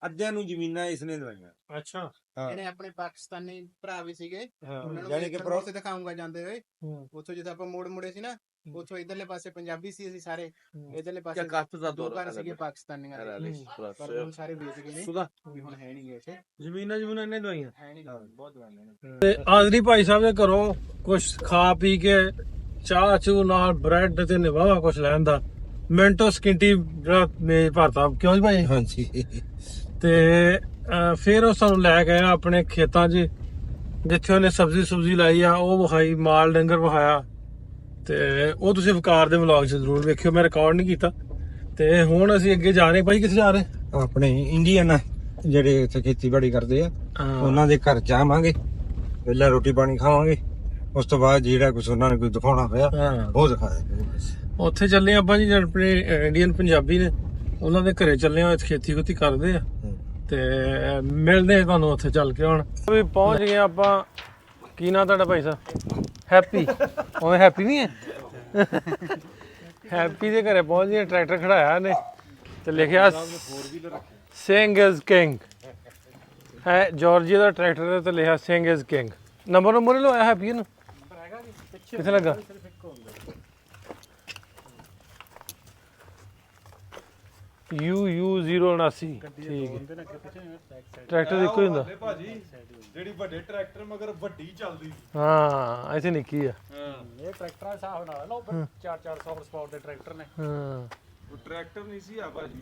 ਅੱਧਿਆਂ ਨੂੰ ਜ਼ਮੀਨਾਂ ਇਸਨੇ ਦਵਾਈਆਂ। अच्छा। ਹਾਂ ਇਹਨੇ ਆਪਣੇ ਪਾਕਿਸਤਾਨੀ ਭਰਾ ਵੀ ਸੀਗੇ ਉਹਨਾਂ ਨੂੰ ਯਾਨੀ ਕਿ ਪ੍ਰੋਸ ਦਿਖਾਉਂਗਾ ਜਾਂਦੇ ਹੋਏ ਹੂੰ। ਉੱਥੋਂ ਜਦੋਂ ਆਪਾਂ ਮੋੜ ਮੁੜੇ ਸੀ ਨਾ ਉੱਥੋਂ ਇਧਰਲੇ ਪਾਸੇ ਪੰਜਾਬੀ ਸੀ ਅਸੀਂ ਸਾਰੇ ਇਧਰਲੇ क्या ਪਾਸੇ काफी ਦੋ ज्यादा ਘਰ ਸੀਗੇ ਪਾਕਿਸਤਾਨੀਆਂ ਦੇ ਪਰ ਉਹ ਸਾਰੇ ਵੇਚ ਗਏ ਨੇ सुधा ਵੀ ਹੁਣ ਹੈ ਨਹੀਂ ਗਏ ਇੱਥੇ ਜ਼ਮੀਨਾਂ ਜਮੂਨਾਂ ਇਹਨੇ ਦਵਾਈਆਂ। ਹੈ ਨਹੀਂ ਬਹੁਤ ਦਵਾਈਆਂ ਨੇ ਤੇ ਆਜ਼ਰੀ ਭਾਈ ਸਾਹਿਬ ਦੇ ਘਰੋਂ ਕੁਝ ਖਾ ਪੀ ਕੇ ਚਾਹ ਚੂ ਨਾਲ ਬ੍ਰੈਡ ਤੇ ਨਿਵਾਵਾ ਕੁਝ ਲੈਣ ਦਾ ਮਿੰਟੋ ਸਕਿੰਟੀ ਜਿਹੜਾ ਮੇਜ਼ ਭਰਤਾ, ਕਿਉਂ ਜੀ ਭਾਈ? ਹਾਂਜੀ ਤੇ ਫਿਰ ਉਹ ਸਾਨੂੰ ਲੈ ਗਏ ਆਪਣੇ ਖੇਤਾਂ 'ਚ ਜਿੱਥੇ ਉਹਨੇ ਸਬਜ਼ੀ ਲਾਈ ਆ, ਉਹ ਵਿਖਾਈ, ਮਾਲ ਡੰਗਰ ਵਿਖਾਇਆ, ਤੇ ਉਹ ਤੁਸੀਂ ਵਕਾਰ ਦੇ ਵਲੌਗ 'ਚ ਜ਼ਰੂਰ ਵੇਖਿਓ, ਮੈਂ ਰਿਕਾਰਡ ਨਹੀਂ ਕੀਤਾ। ਤੇ ਹੁਣ ਅਸੀਂ ਅੱਗੇ ਜਾ ਰਹੇ ਭਾਈ, ਕਿੱਥੇ ਜਾ ਰਹੇ? ਆਪਣੇ ਇੰਡੀਅਨ ਜਿਹੜੇ ਇੱਥੇ ਖੇਤੀਬਾੜੀ ਕਰਦੇ ਆ ਉਹਨਾਂ ਦੇ ਘਰ ਜਾਵਾਂਗੇ, ਪਹਿਲਾਂ ਰੋਟੀ ਪਾਣੀ ਖਾਵਾਂਗੇ, ਉਸ ਤੋਂ ਬਾਅਦ ਜਿਹੜਾ ਕੁਝ ਉਹਨਾਂ ਨੇ ਕੋਈ ਦਿਖਾਉਣਾ ਹੋਇਆ ਉਹ ਦਿਖਾਵਾਂਗੇ। ਉੱਥੇ ਚੱਲੇ ਆਪਾਂ ਜੀ, ਜਿਹੜੇ ਆਪਣੇ ਇੰਡੀਅਨ ਪੰਜਾਬੀ ਨੇ ਉਹਨਾਂ ਦੇ ਘਰੇ ਚੱਲੇ ਆ, ਖੇਤੀ ਖੁਤੀ ਕਰਦੇ ਆ, ਤੇ ਮਿਲਦੇ ਆ ਤੁਹਾਨੂੰ ਉੱਥੇ ਚੱਲ ਕੇ। ਹੁਣ ਵੀ ਪਹੁੰਚ ਗਏ ਆਪਾਂ। ਕੀ ਨਾਂ ਤੁਹਾਡਾ ਭਾਈ ਸਾਹਿਬ? ਹੈਪੀ। ਉਹਨੇ ਹੈਪੀ ਨਹੀਂ ਹੈ? ਹੈਪੀ ਦੇ ਘਰੇ ਪਹੁੰਚ ਗਏ, ਟਰੈਕਟਰ ਖੜਾਇਆ ਨੇ ਤੇ ਲਿਖਿਆ ਸਿੰਘ ਇਜ਼ ਕਿੰਗ ਹੈ। ਜਾਰਜੀਆ ਦਾ ਟਰੈਕਟਰ ਦੇ ਤੇ ਲਿਖਿਆ ਸਿੰਘ ਇਜ਼ ਕਿੰਗ। ਨੰਬਰ ਲਵਾਇਆ ਹੈਪੀ ਨੂੰ? ਕਿੱਥੇ ਲੱਗਾ? U079 ਠੀਕ ਹੈ ਟਰੈਕਟਰ ਇੱਕੋ ਹੀ ਹੁੰਦਾ ਭਾਜੀ ਜਿਹੜੀ ਵੱਡੇ ਟਰੈਕਟਰ ਮਗਰ ਵੱਡੀ ਚੱਲਦੀ ਹਾਂ ਇੱਥੇ ਨਿੱਕੀ ਆ ਇਹ ਟਰੈਕਟਰਾਂ ਦੇ ਹਿਸਾਬ ਨਾਲ ਲਓ ਫਿਰ 400 ਹਾਰਸ ਪਾਵਰ ਦੇ ਟਰੈਕਟਰ ਨੇ ਹਾਂ ਉਹ ਟਰੈਕਟਰ ਨਹੀਂ ਸੀ ਆ ਭਾਜੀ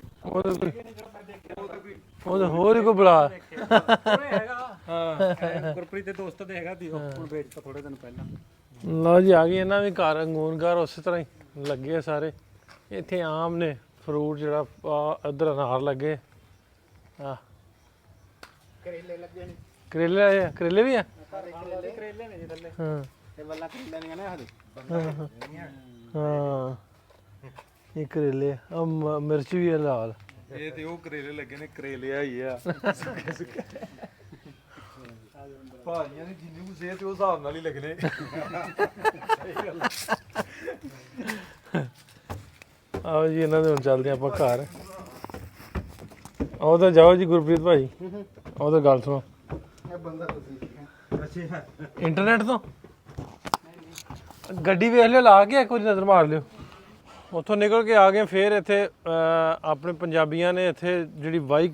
ਉਹ ਤਾਂ ਹੋਰ ਹੀ ਕੋਈ ਬੁਲਾ ਉਹ ਹੈਗਾ ਹਾਂ ਗੁਰਪ੍ਰੀਤ ਦੇ ਦੋਸਤ ਦੇ ਹੈਗਾ ਦੀ ਹੁਣ ਵੇਚਤਾ ਥੋੜੇ ਦਿਨ ਪਹਿਲਾਂ ਲਓ ਜੀ ਆ ਗਈ ਇਹਨਾਂ ਵੀ ਘਰ ਅੰਗੂਰਗਰ ਉਸੇ ਤਰ੍ਹਾਂ ਹੀ ਲੱਗੇ ਆ ਸਾਰੇ ਇੱਥੇ ਆਮ ਨੇ ਫਰੂਟ ਜਿਹੜਾ ਇੱਧਰ ਅਨਾਰ ਲੱਗੇ ਆ ਕਰੇਲੇ ਲੱਗੇ ਨੇ ਕਰੇਲੇ ਵੀ ਆ ਕਰੇਲੇ ਨੇ ਜੀ ਥੱਲੇ ਹਾਂ ਤੇ ਵੱਲਾ ਕਰੇਲੇ ਨਹੀਂ ਨੇ ਹਲੇ ਹਾਂ ਇਹ ਕਰੇਲੇ ਆ ਮਿਰਚ ਵੀ ਆ ਲਾਲ ਇਹ ਤੇ ਉਹ ਕਰੇਲੇ ਲੱਗੇ ਨੇ ਕਰੇਲਿਆ ਹੀ ਆ ਭਾਜੀਆਂ ਦੀ ਜਿੰਨੀ ਕੁ ਸਿਹਤ ਉਸ ਹਿਸਾਬ ਨਾਲ ਹੀ ਲੱਗਣੇ ਆਓ ਜੀ ਇਹਨਾਂ ਦੇ ਹੁਣ ਚੱਲਦੇ ਆਪਾਂ ਘਰ ਆਓ ਤਾਂ ਜਾਓ ਜੀ ਗੁਰਪ੍ਰੀਤ ਭਾਈ ਆਓ ਤਾਂ ਗੱਲ ਸੁਣੋ ਇੰਟਰਨੈਟ ਤੋਂ ਗੱਡੀ ਵੇਖ ਲਿਓ ਲਾ ਕੇ ਇੱਕ ਵਾਰੀ ਨਜ਼ਰ ਮਾਰ ਲਿਓ ਉੱਥੋਂ ਨਿਕਲ ਕੇ ਆ ਗਏ ਫਿਰ ਇੱਥੇ ਆਪਣੇ ਪੰਜਾਬੀਆਂ ਨੇ ਇੱਥੇ ਜਿਹੜੀ ਵਾਈ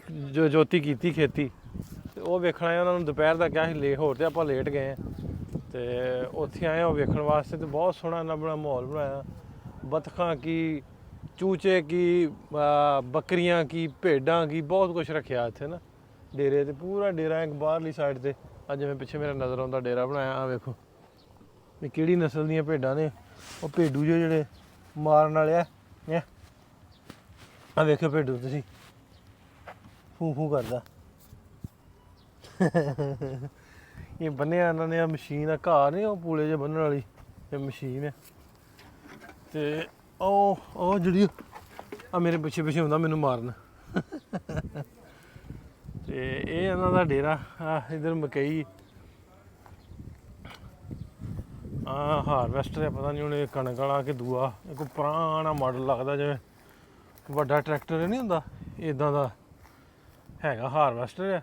ਜੋਤੀ ਕੀਤੀ ਖੇਤੀ ਤੇ ਉਹ ਵੇਖਣ ਆਏ ਉਹਨਾਂ ਨੂੰ ਦੁਪਹਿਰ ਦਾ ਕਿਹਾ ਸੀ ਹੋਰ ਤੇ ਆਪਾਂ ਲੇਟ ਗਏ ਆ ਤੇ ਉੱਥੇ ਆਏ ਉਹ ਵੇਖਣ ਵਾਸਤੇ ਤੇ ਬਹੁਤ ਸੋਹਣਾ ਇਹਨਾਂ ਬੜਾ ਮਾਹੌਲ ਬਣਾਇਆ ਬਤਖਾਂ ਕੀ ਚੂਚੇ ਕੀ ਬੱਕਰੀਆਂ ਕੀ ਭੇਡਾਂ ਕੀ ਬਹੁਤ ਕੁਝ ਰੱਖਿਆ ਇੱਥੇ ਨਾ ਡੇਰੇ ਤੇ ਪੂਰਾ ਡੇਰਾ ਇੱਕ ਬਾਹਰਲੀ ਸਾਈਡ ਤੇ ਅੱਜ ਜਿਵੇਂ ਪਿੱਛੇ ਮੇਰਾ ਨਜ਼ਰ ਆਉਂਦਾ ਡੇਰਾ ਬਣਾਇਆ ਆ ਵੇਖੋ ਇਹ ਕਿਹੜੀ ਨਸਲ ਦੀਆਂ ਭੇਡਾਂ ਨੇ ਉਹ ਭੇਡੂ ਜਿਹੜੇ ਮਾਰਨ ਵਾਲੇ ਆ ਵੇਖੋ ਭੇਡੂ ਤੁਸੀਂ ਫੂ ਫੂ ਕਰਦਾ ਇਹ ਬੰਨਿਆ ਇਹਨਾਂ ਨੇ ਆ ਮਸ਼ੀਨ ਆ ਘਾਹ ਨਹੀਂ ਉਹ ਪੂਲੇ ਜਿਹੇ ਬੰਨਣ ਵਾਲੀ ਇਹ ਮਸ਼ੀਨ ਹੈ ਤੇ ਉਹ ਜਿਹੜੀ ਆ ਮੇਰੇ ਪਿੱਛੇ ਪਿੱਛੇ ਹੁੰਦਾ ਮੈਨੂੰ ਮਾਰਨ ਤੇ ਇਹ ਇਹਨਾਂ ਦਾ ਡੇਰਾ ਆ ਇਧਰ ਮਕਈ ਆ ਹਾਰਵੈਸਟਰ ਹੈ ਪਤਾ ਨਹੀਂ ਹੁਣ ਇਹ ਕਣਕ ਵਾਲਾ ਕਿ ਦੂਆ ਇੱਕ ਪੁਰਾਣਾ ਮਾਡਲ ਲੱਗਦਾ ਜਿਵੇਂ ਵੱਡਾ ਟਰੈਕਟਰ ਨਹੀਂ ਹੁੰਦਾ ਇਦਾਂ ਦਾ ਹੈਗਾ ਹਾਰਵੈਸਟਰ ਹੈ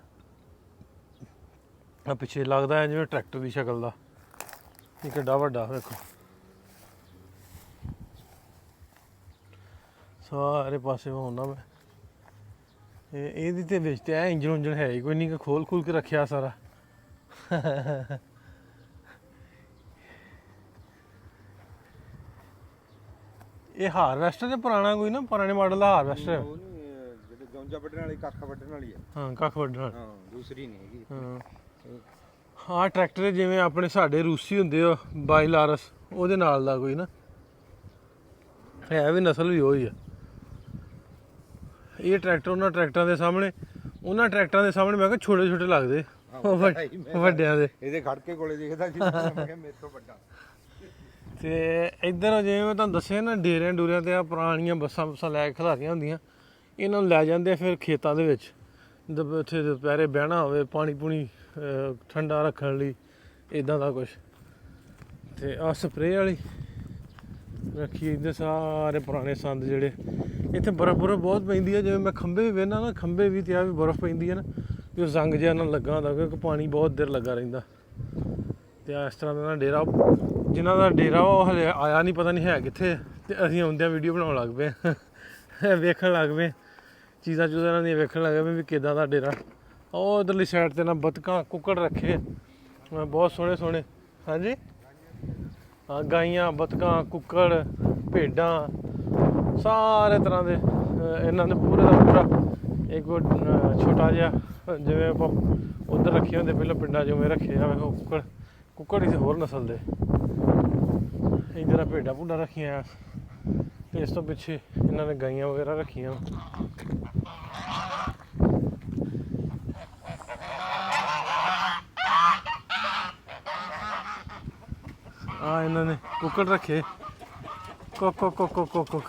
ਆ ਪਿੱਛੇ ਲੱਗਦਾ ਹੈ ਜਿਵੇਂ ਟਰੈਕਟਰ ਦੀ ਸ਼ਕਲ ਦਾ ਇਹ ਕਿੱਡਾ ਵੱਡਾ ਵੇਖੋ ਸਾਰੇ ਪਾਸੇ ਹੁੰਦਾ ਮੈਂ ਇਹਦੀ ਤੇ ਵਿੱਚ ਤੇ ਇੰਜਨ ਉਂਜਨ ਹੈ ਹੀ ਕੋਈ ਨਹੀਂ ਕਿ ਖੋਲ ਕੇ ਰੱਖਿਆ ਸਾਰਾ ਇਹ ਹਾਰਵੈਸਟਰ ਤੇ ਪੁਰਾਣਾ ਕੋਈ ਨਾ ਪੁਰਾਣੇ ਮਾਡਲ ਦਾ ਹਾਰਵੈਸਟਰ ਉਹ ਨਹੀਂ ਜਿਹੜੇ ਗੌਂਜਾ ਵੱਢਣ ਵਾਲੀ ਕੱਖ ਵੱਢਣ ਵਾਲੀ ਹੈ ਹਾਂ ਕੱਖ ਵੱਢਣ ਵਾਲੀ ਹਾਂ ਦੂਸਰੀ ਨਹੀਂ ਹੈਗੀ ਹਾਂ ਟਰੈਕਟਰ ਜਿਵੇਂ ਆਪਣੇ ਸਾਡੇ ਰੂਸੀ ਹੁੰਦੇ ਆ ਬਾਈਲਾਰਸ ਉਹਦੇ ਨਾਲ ਦਾ ਕੋਈ ਨਾ ਹੈ ਵੀ ਨਸਲ ਵੀ ਉਹੀ ਆ ਇਹ ਟਰੈਕਟਰ ਉਹਨਾਂ ਟਰੈਕਟਰਾਂ ਦੇ ਸਾਹਮਣੇ ਮੈਂ ਕਿਹਾ ਛੋਟੇ ਛੋਟੇ ਲੱਗਦੇ ਵੱਡਿਆਂ ਦੇ ਇਹਦੇ ਖੜਕੇ ਕੋਲੇ ਦੇਖਦਾ ਜੀ ਮੈਂ ਕਿਹਾ ਮੇਰੇ ਤੋਂ ਵੱਡਾ ਤੇ ਇੱਧਰ ਜਿਵੇਂ ਮੈਂ ਤੁਹਾਨੂੰ ਦੱਸਿਆ ਨਾ ਡੇਰਿਆਂ ਡੂਰਿਆਂ ਤੇ ਆ ਪੁਰਾਣੀਆਂ ਬੱਸਾਂ ਲੈ ਕੇ ਖਿਲਾਰੀਆਂ ਹੁੰਦੀਆਂ ਇਹਨਾਂ ਨੂੰ ਲੈ ਜਾਂਦੇ ਫਿਰ ਖੇਤਾਂ ਦੇ ਵਿੱਚ ਉੱਥੇ ਦੁਪਹਿਰੇ ਬਹਿਣਾ ਹੋਵੇ ਪਾਣੀ ਪੂਣੀ ਠੰਡਾ ਰੱਖਣ ਲਈ ਇਦਾਂ ਦਾ ਕੁਝ ਤੇ ਆ ਸਪਰੇਅ ਵਾਲੀ ਰੱਖੀ ਇੱਧਰ ਸਾਰੇ ਪੁਰਾਣੇ ਸੰਦ ਜਿਹੜੇ ਇੱਥੇ ਬਰਫ਼ ਬਹੁਤ ਪੈਂਦੀ ਹੈ ਜਿਵੇਂ ਮੈਂ ਖੰਭੇ ਵੀ ਵੇਖਣਾ ਨਾ ਖੰਭੇ ਵੀ ਤੇ ਆ ਵੀ ਬਰਫ਼ ਪੈਂਦੀ ਹੈ ਨਾ ਵੀ ਉਹ ਜ਼ੰਗ ਜਿਹਾ ਨਾਲ ਲੱਗਾ ਹੁੰਦਾ ਕਿਉਂਕਿ ਪਾਣੀ ਬਹੁਤ ਦੇਰ ਲੱਗਾ ਰਹਿੰਦਾ ਤੇ ਇਸ ਤਰ੍ਹਾਂ ਦਾ ਡੇਰਾ ਜਿਨ੍ਹਾਂ ਦਾ ਡੇਰਾ ਉਹ ਹਲੇ ਆਇਆ ਨਹੀਂ ਪਤਾ ਨਹੀਂ ਹੈ ਕਿੱਥੇ ਤੇ ਅਸੀਂ ਆਉਂਦਿਆਂ ਵੀਡੀਓ ਬਣਾਉਣ ਲੱਗ ਪਏ ਵੇਖਣ ਲੱਗ ਪਏ ਚੀਜ਼ਾਂ ਇਹਨਾਂ ਦੀਆਂ ਵੇਖਣ ਲੱਗ ਪਏ ਵੀ ਕਿੱਦਾਂ ਦਾ ਡੇਰਾ ਉਹ ਉਧਰਲੀ ਸਾਈਡ ਤੇ ਨਾ ਬਤਕਾਂ ਕੁੱਕੜ ਰੱਖੇ ਬਹੁਤ ਸੋਹਣੇ ਹਾਂਜੀ ਹਾਂ ਗਾਈਆਂ ਬਤਕਾਂ ਕੁੱਕੜ ਭੇਡਾਂ ਸਾਰੇ ਤਰ੍ਹਾਂ ਦੇ ਇਹਨਾਂ ਨੇ ਪੂਰੇ ਦਾ ਪੂਰਾ ਇੱਕ ਛੋਟਾ ਜਿਹਾ ਜਿਵੇਂ ਆਪਾਂ ਉੱਧਰ ਰੱਖੇ ਹੁੰਦੇ ਪਹਿਲਾਂ ਪਿੰਡਾਂ ਜਿਵੇਂ ਰੱਖੇ ਆ ਵੇਖੋ ਕੁੱਕੜ ਕਿਸੇ ਹੋਰ ਨਸਲ ਦੇ ਇੱਧਰ ਭੇਡਾਂ ਭੁੱਡਾਂ ਰੱਖੀਆਂ ਤੇ ਇਸ ਤੋਂ ਪਿੱਛੇ ਇਹਨਾਂ ਨੇ ਗਾਈਆਂ ਵਗੈਰਾ ਰੱਖੀਆਂ ਆ ਇਹਨਾਂ ਨੇ ਕੁੱਕੜ ਰੱਖੇ ਕੋਕ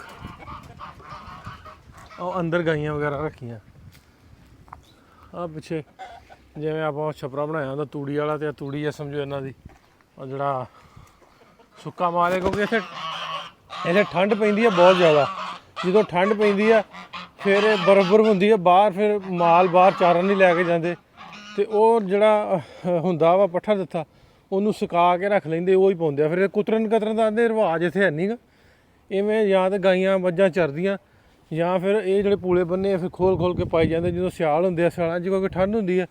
ਉਹ ਅੰਦਰ ਗਾਈਆਂ ਵਗੈਰਾ ਰੱਖੀਆਂ ਆ ਪਿੱਛੇ ਜਿਵੇਂ ਆਪਾਂ ਛਪਰਾ ਬਣਾਇਆ ਹੁੰਦਾ ਤੂੜੀ ਵਾਲਾ ਤੇ ਤੂੜੀ ਆ ਸਮਝੋ ਇਹਨਾਂ ਦੀ ਉਹ ਜਿਹੜਾ ਸੁੱਕਾ ਮਾਲ ਹੈ ਕਿਉਂਕਿ ਇੱਥੇ ਠੰਡ ਪੈਂਦੀ ਹੈ ਬਹੁਤ ਜ਼ਿਆਦਾ ਜਦੋਂ ਠੰਡ ਪੈਂਦੀ ਆ ਫਿਰ ਬਰਫ਼ ਹੁੰਦੀ ਹੈ ਬਾਹਰ ਫਿਰ ਮਾਲ ਬਾਹਰ ਚਾਰਨ ਨਹੀਂ ਲੈ ਕੇ ਜਾਂਦੇ ਤੇ ਉਹ ਜਿਹੜਾ ਹੁੰਦਾ ਵਾ ਪੱਠਾ ਦਿੱਤਾ ਉਹਨੂੰ ਸੁਕਾ ਕੇ ਰੱਖ ਲੈਂਦੇ ਉਹ ਹੀ ਪਾਉਂਦੇ ਆ ਫਿਰ ਕੁਤਰਨ ਦਾ ਦੇ ਰਿਵਾਜ ਇੱਥੇ ਹੈ ਨਹੀਂ ਗਾ ਇਵੇਂ ਜਾਂ ਤਾਂ ਗਾਈਆਂ ਮੱਝਾਂ ਚਰਦੀਆਂ ਜਾਂ ਫਿਰ ਇਹ ਜਿਹੜੇ ਪੂਲੇ ਬੰਨੇ ਆ ਫਿਰ ਖੋਲ ਕੇ ਪਾਈ ਜਾਂਦੇ। ਜਦੋਂ ਸਿਆਲ ਹੁੰਦੇ ਆ, ਸਿਆਲਾਂ 'ਚ ਕੋਈ ਠੰਡ ਹੁੰਦੀ ਆ,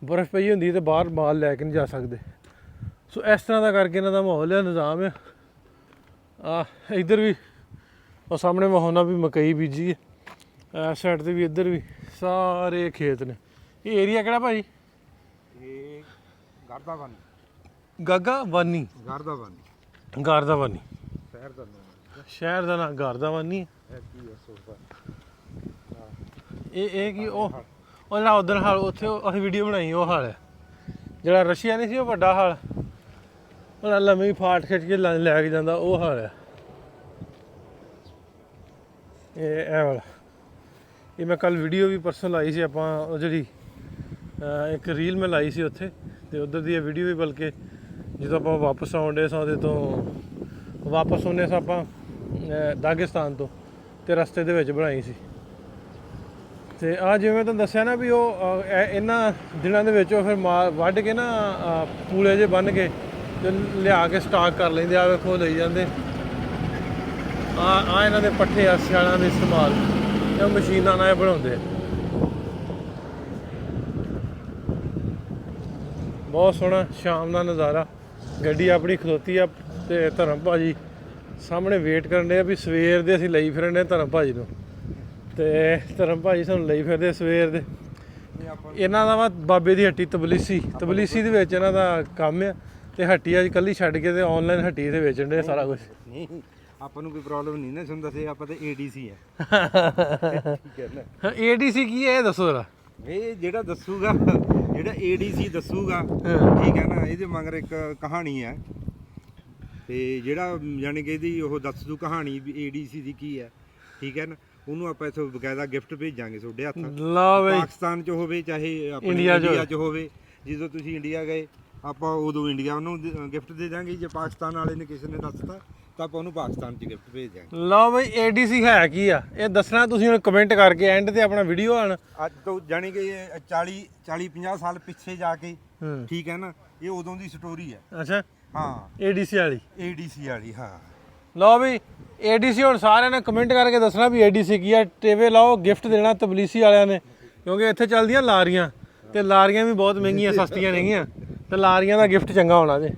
ਬਰਫ਼ ਪਈ ਹੁੰਦੀ ਤੇ ਬਾਹਰ ਮਾਲ ਲੈ ਕੇ ਨਹੀਂ ਜਾ ਸਕਦੇ। ਸੋ ਇਸ ਤਰ੍ਹਾਂ ਦਾ ਕਰਕੇ ਇਹਨਾਂ ਦਾ ਮਾਹੌਲ ਆ, ਨਿਜ਼ਾਮ ਆ। ਇੱਧਰ ਵੀ ਉਹ ਸਾਹਮਣੇ ਮਹਾਉਣਾ ਵੀ ਮਕਈ ਬੀਜੀ ਹੈ, ਇਸ ਸਾਈਡ ਤੇ ਵੀ ਇੱਧਰ ਵੀ ਸਾਰੇ ਖੇਤ ਨੇ। ਇਹ ਏਰੀਆ ਕਿਹੜਾ ਭਾਜੀ? ਇਹ ਗਰਦਾਵਾਨੀ ਗਾਗਾਵਾਨੀ, ਗਰਦਾਵਾਨੀ ਗਾਰਦਾਵਾਨੀ ਸ਼ਹਿਰ ਦਾ ਨਾਮ ਸ਼ਹਿਰ ਦਾ ਨਾਂ ਗਾਰਦਾਵਾਨੀ ਹੈ। ਹੈ। ਕੀ ਹੈ ਸੋਫਾ ਇਹ ਕੀ ਉਹ ਜਿਹੜਾ ਉਧਰ ਹਾਲ ਉੱਥੇ ਅਸੀਂ ਵੀਡੀਓ ਬਣਾਈ ਉਹ ਹਾਲ ਹੈ ਜਿਹੜਾ ਰਸ਼ੀਆ ਨਹੀਂ ਸੀ ਉਹ ਵੱਡਾ ਹਾਲ, ਉਹ ਲੰਮੀ ਫਾਟ ਖਿੱਚ ਕੇ ਲੈ ਕੇ ਜਾਂਦਾ ਉਹ ਹਾਲ ਹੈ। ਇਹ ਵਾਲਾ ਇਹ ਮੈਂ ਕੱਲ ਵੀਡੀਓ ਵੀ ਪਰਸੋਂ ਲਾਈ ਸੀ ਆਪਾਂ, ਉਹ ਜਿਹੜੀ ਇੱਕ ਰੀਲ ਮੈਂ ਲਾਈ ਸੀ ਉੱਥੇ, ਤੇ ਉੱਧਰ ਦੀ ਇਹ ਵੀਡੀਓ ਵੀ ਬਲਕਿ ਜਦੋਂ ਆਪਾਂ ਵਾਪਸ ਆਉਂਦੇ ਸਾਂ ਉਹਦੇ ਤੋਂ ਵਾਪਸ ਆਉਂਦੇ ਸਾਂ ਆਪਾਂ ਦਾਗਿਸਤਾਨ ਤੋਂ, ਤੇ ਰਸਤੇ ਦੇ ਵਿੱਚ ਬਣਾਈ ਸੀ। ਤੇ ਆ ਜਿਵੇਂ ਤੁਹਾਨੂੰ ਦੱਸਿਆ ਨਾ ਵੀ ਉਹ ਇਹਨਾਂ ਦਿਨਾਂ ਦੇ ਵਿੱਚ ਉਹ ਫਿਰ ਵੱਢ ਕੇ ਨਾ ਪੂਲੇ ਜੇ ਬੰਨ੍ਹ ਕੇ ਤੇ ਲਿਆ ਕੇ ਸਟਾਕ ਕਰ ਲੈਂਦੇ ਆ। ਵੇਖੋ ਲਈ ਜਾਂਦੇ ਆ ਇਹਨਾਂ ਦੇ ਪੱਠੇ ਆ ਸਿਆਲਾਂ ਦੇ ਇਸਤੇਮਾਲ, ਇਹ ਮਸ਼ੀਨਾਂ ਨਾਲ ਬਣਾਉਂਦੇ ਆ। ਬਹੁਤ ਸੋਹਣਾ ਸ਼ਾਮ ਦਾ ਨਜ਼ਾਰਾ। ਗੱਡੀ ਆਪਣੀ ਖਲੋਤੀ ਆ ਤੇ ਧਰਮ ਭਾਜੀ ਸਾਹਮਣੇ ਵੇਟ ਕਰਨ ਦੇ ਆ ਵੀ ਸਵੇਰ ਦੇ ਅਸੀਂ ਲਈ ਫਿਰਨ ਦੇ ਧਰਮ ਭਾਜੀ ਨੂੰ, ਤੇ ਧਰਮ ਭਾਜੀ ਸਾਨੂੰ ਲਈ ਫਿਰਦੇ ਸਵੇਰ ਦੇ। ਇਹਨਾਂ ਦਾ ਵਾ ਬਾਬੇ ਦੀ ਹੱਟੀ ਤਬਲੀਸੀ ਦੇ ਵਿੱਚ ਇਹਨਾਂ ਦਾ ਕੰਮ ਆ, ਤੇ ਹੱਟੀ ਅੱਜ ਕੱਲੀ ਛੱਡ ਕੇ ਤੇ ਆਨਲਾਈਨ ਹੱਟੀ ਤੇ ਵੇਚਣ ਦੇ ਸਾਰਾ ਕੁਝ। ਨਹੀਂ ਆਪਾਂ ਨੂੰ ਕੋਈ ਪ੍ਰੋਬਲਮ ਨਹੀਂ ਨਾ, ਤੁਹਾਨੂੰ ਦੱਸੇ ਆਪਾਂ ਤਾਂ ਏਡੀਸੀ ਹੈ। ਠੀਕ ਹੈ ਨਾ। ਏਡੀਸੀ ਕੀ ਹੈ ਇਹ ਦੱਸੋ ਜਰਾ। ਇਹ ਜਿਹੜਾ ਦੱਸੂਗਾ, ਜਿਹੜਾ ਏਡੀਸੀ ਦੱਸੂਗਾ, ਠੀਕ ਹੈ ਨਾ, ਇਹਦੇ ਮਗਰ ਇੱਕ ਕਹਾਣੀ ਹੈ, ਤੇ ਜਿਹੜਾ ਯਾਨੀ ਕਿ ਇਹਦੀ ਉਹ ਦੱਸ ਦੂ ਕਹਾਣੀ ਵੀ ਏਡੀਸੀ ਦੀ ਕੀ ਹੈ, ਠੀਕ ਹੈ ਨਾ, ਉਹਨੂੰ ਆਪਾਂ ਇਥੋਂ ਬਕਾਇਦਾ ਗਿਫਟ ਭੇਜਾਂਗੇ ਤੁਹਾਡੇ ਹੱਥ। ਲਓ ਬਈ, ਪਾਕਿਸਤਾਨ 'ਚ ਹੋਵੇ ਚਾਹੇ ਆਪਣੇ ਇੰਡੀਆ 'ਚ ਇੰਡੀਆ 'ਚ ਹੋਵੇ, ਜਦੋਂ ਤੁਸੀਂ ਇੰਡੀਆ ਗਏ ਆਪਾਂ ਉਦੋਂ ਇੰਡੀਆ ਉਹਨੂੰ ਗਿਫਟ ਦੇ ਦਾਂਗੇ। ਜੇ ਪਾਕਿਸਤਾਨ ਵਾਲੇ ਨੇ ਕਿਸੇ ਨੇ ਦੱਸਤਾ ਤਾਂ ਆਪਾਂ ਉਹਨੂੰ ਪਾਕਿਸਤਾਨ 'ਚ ਗਿਫਟ ਭੇਜ ਦਿਆਂਗੇ। ਲਓ ਬਈ, ਏਡੀਸੀ ਹੈ ਕੀ ਆ ਇਹ ਦੱਸਣਾ ਤੁਸੀਂ ਹੁਣ ਕਮੈਂਟ ਕਰਕੇ ਐਂਡ ਤੇ ਆਪਣਾ ਵੀਡੀਓ ਆਣ। ਅੱਜ ਤੋਂ ਜਾਣੀ ਕਿ 40-50 ਸਾਲ ਪਿੱਛੇ ਜਾ ਕੇ, ਠੀਕ ਹੈ ਨਾ, ਇਹ ਉਦੋਂ ਦੀ ਸਟੋਰੀ ਹੈ। ਅੱਛਾ, ਹਾਂ, ਏਡੀਸੀ ਵਾਲੀ। ਏਡੀਸੀ ਵਾਲੀ, ਹਾਂ। ਲਓ ਵੀ, ਏਡੀਸੀ ਹੁਣ ਸਾਰਿਆਂ ਨੇ ਕਮੈਂਟ ਕਰਕੇ ਦੱਸਣਾ ਵੀ ਏਡੀਸੀ ਕੀ ਆ। ਟੇਵੇ ਲਾਓ, ਗਿਫਟ ਦੇਣਾ ਤਬਲੀਸੀ ਵਾਲਿਆਂ ਨੇ, ਕਿਉਂਕਿ ਇੱਥੇ ਚੱਲਦੀਆਂ ਲਾਰੀਆਂ, ਤੇ ਲਾਰੀਆਂ ਵੀ ਬਹੁਤ ਮਹਿੰਗੀਆਂ, ਸਸਤੀਆਂ ਨਹੀਂਆਂ, ਤੇ ਲਾਰੀਆਂ ਦਾ ਗਿਫਟ ਚੰਗਾ ਹੋਣਾ ਜੇ।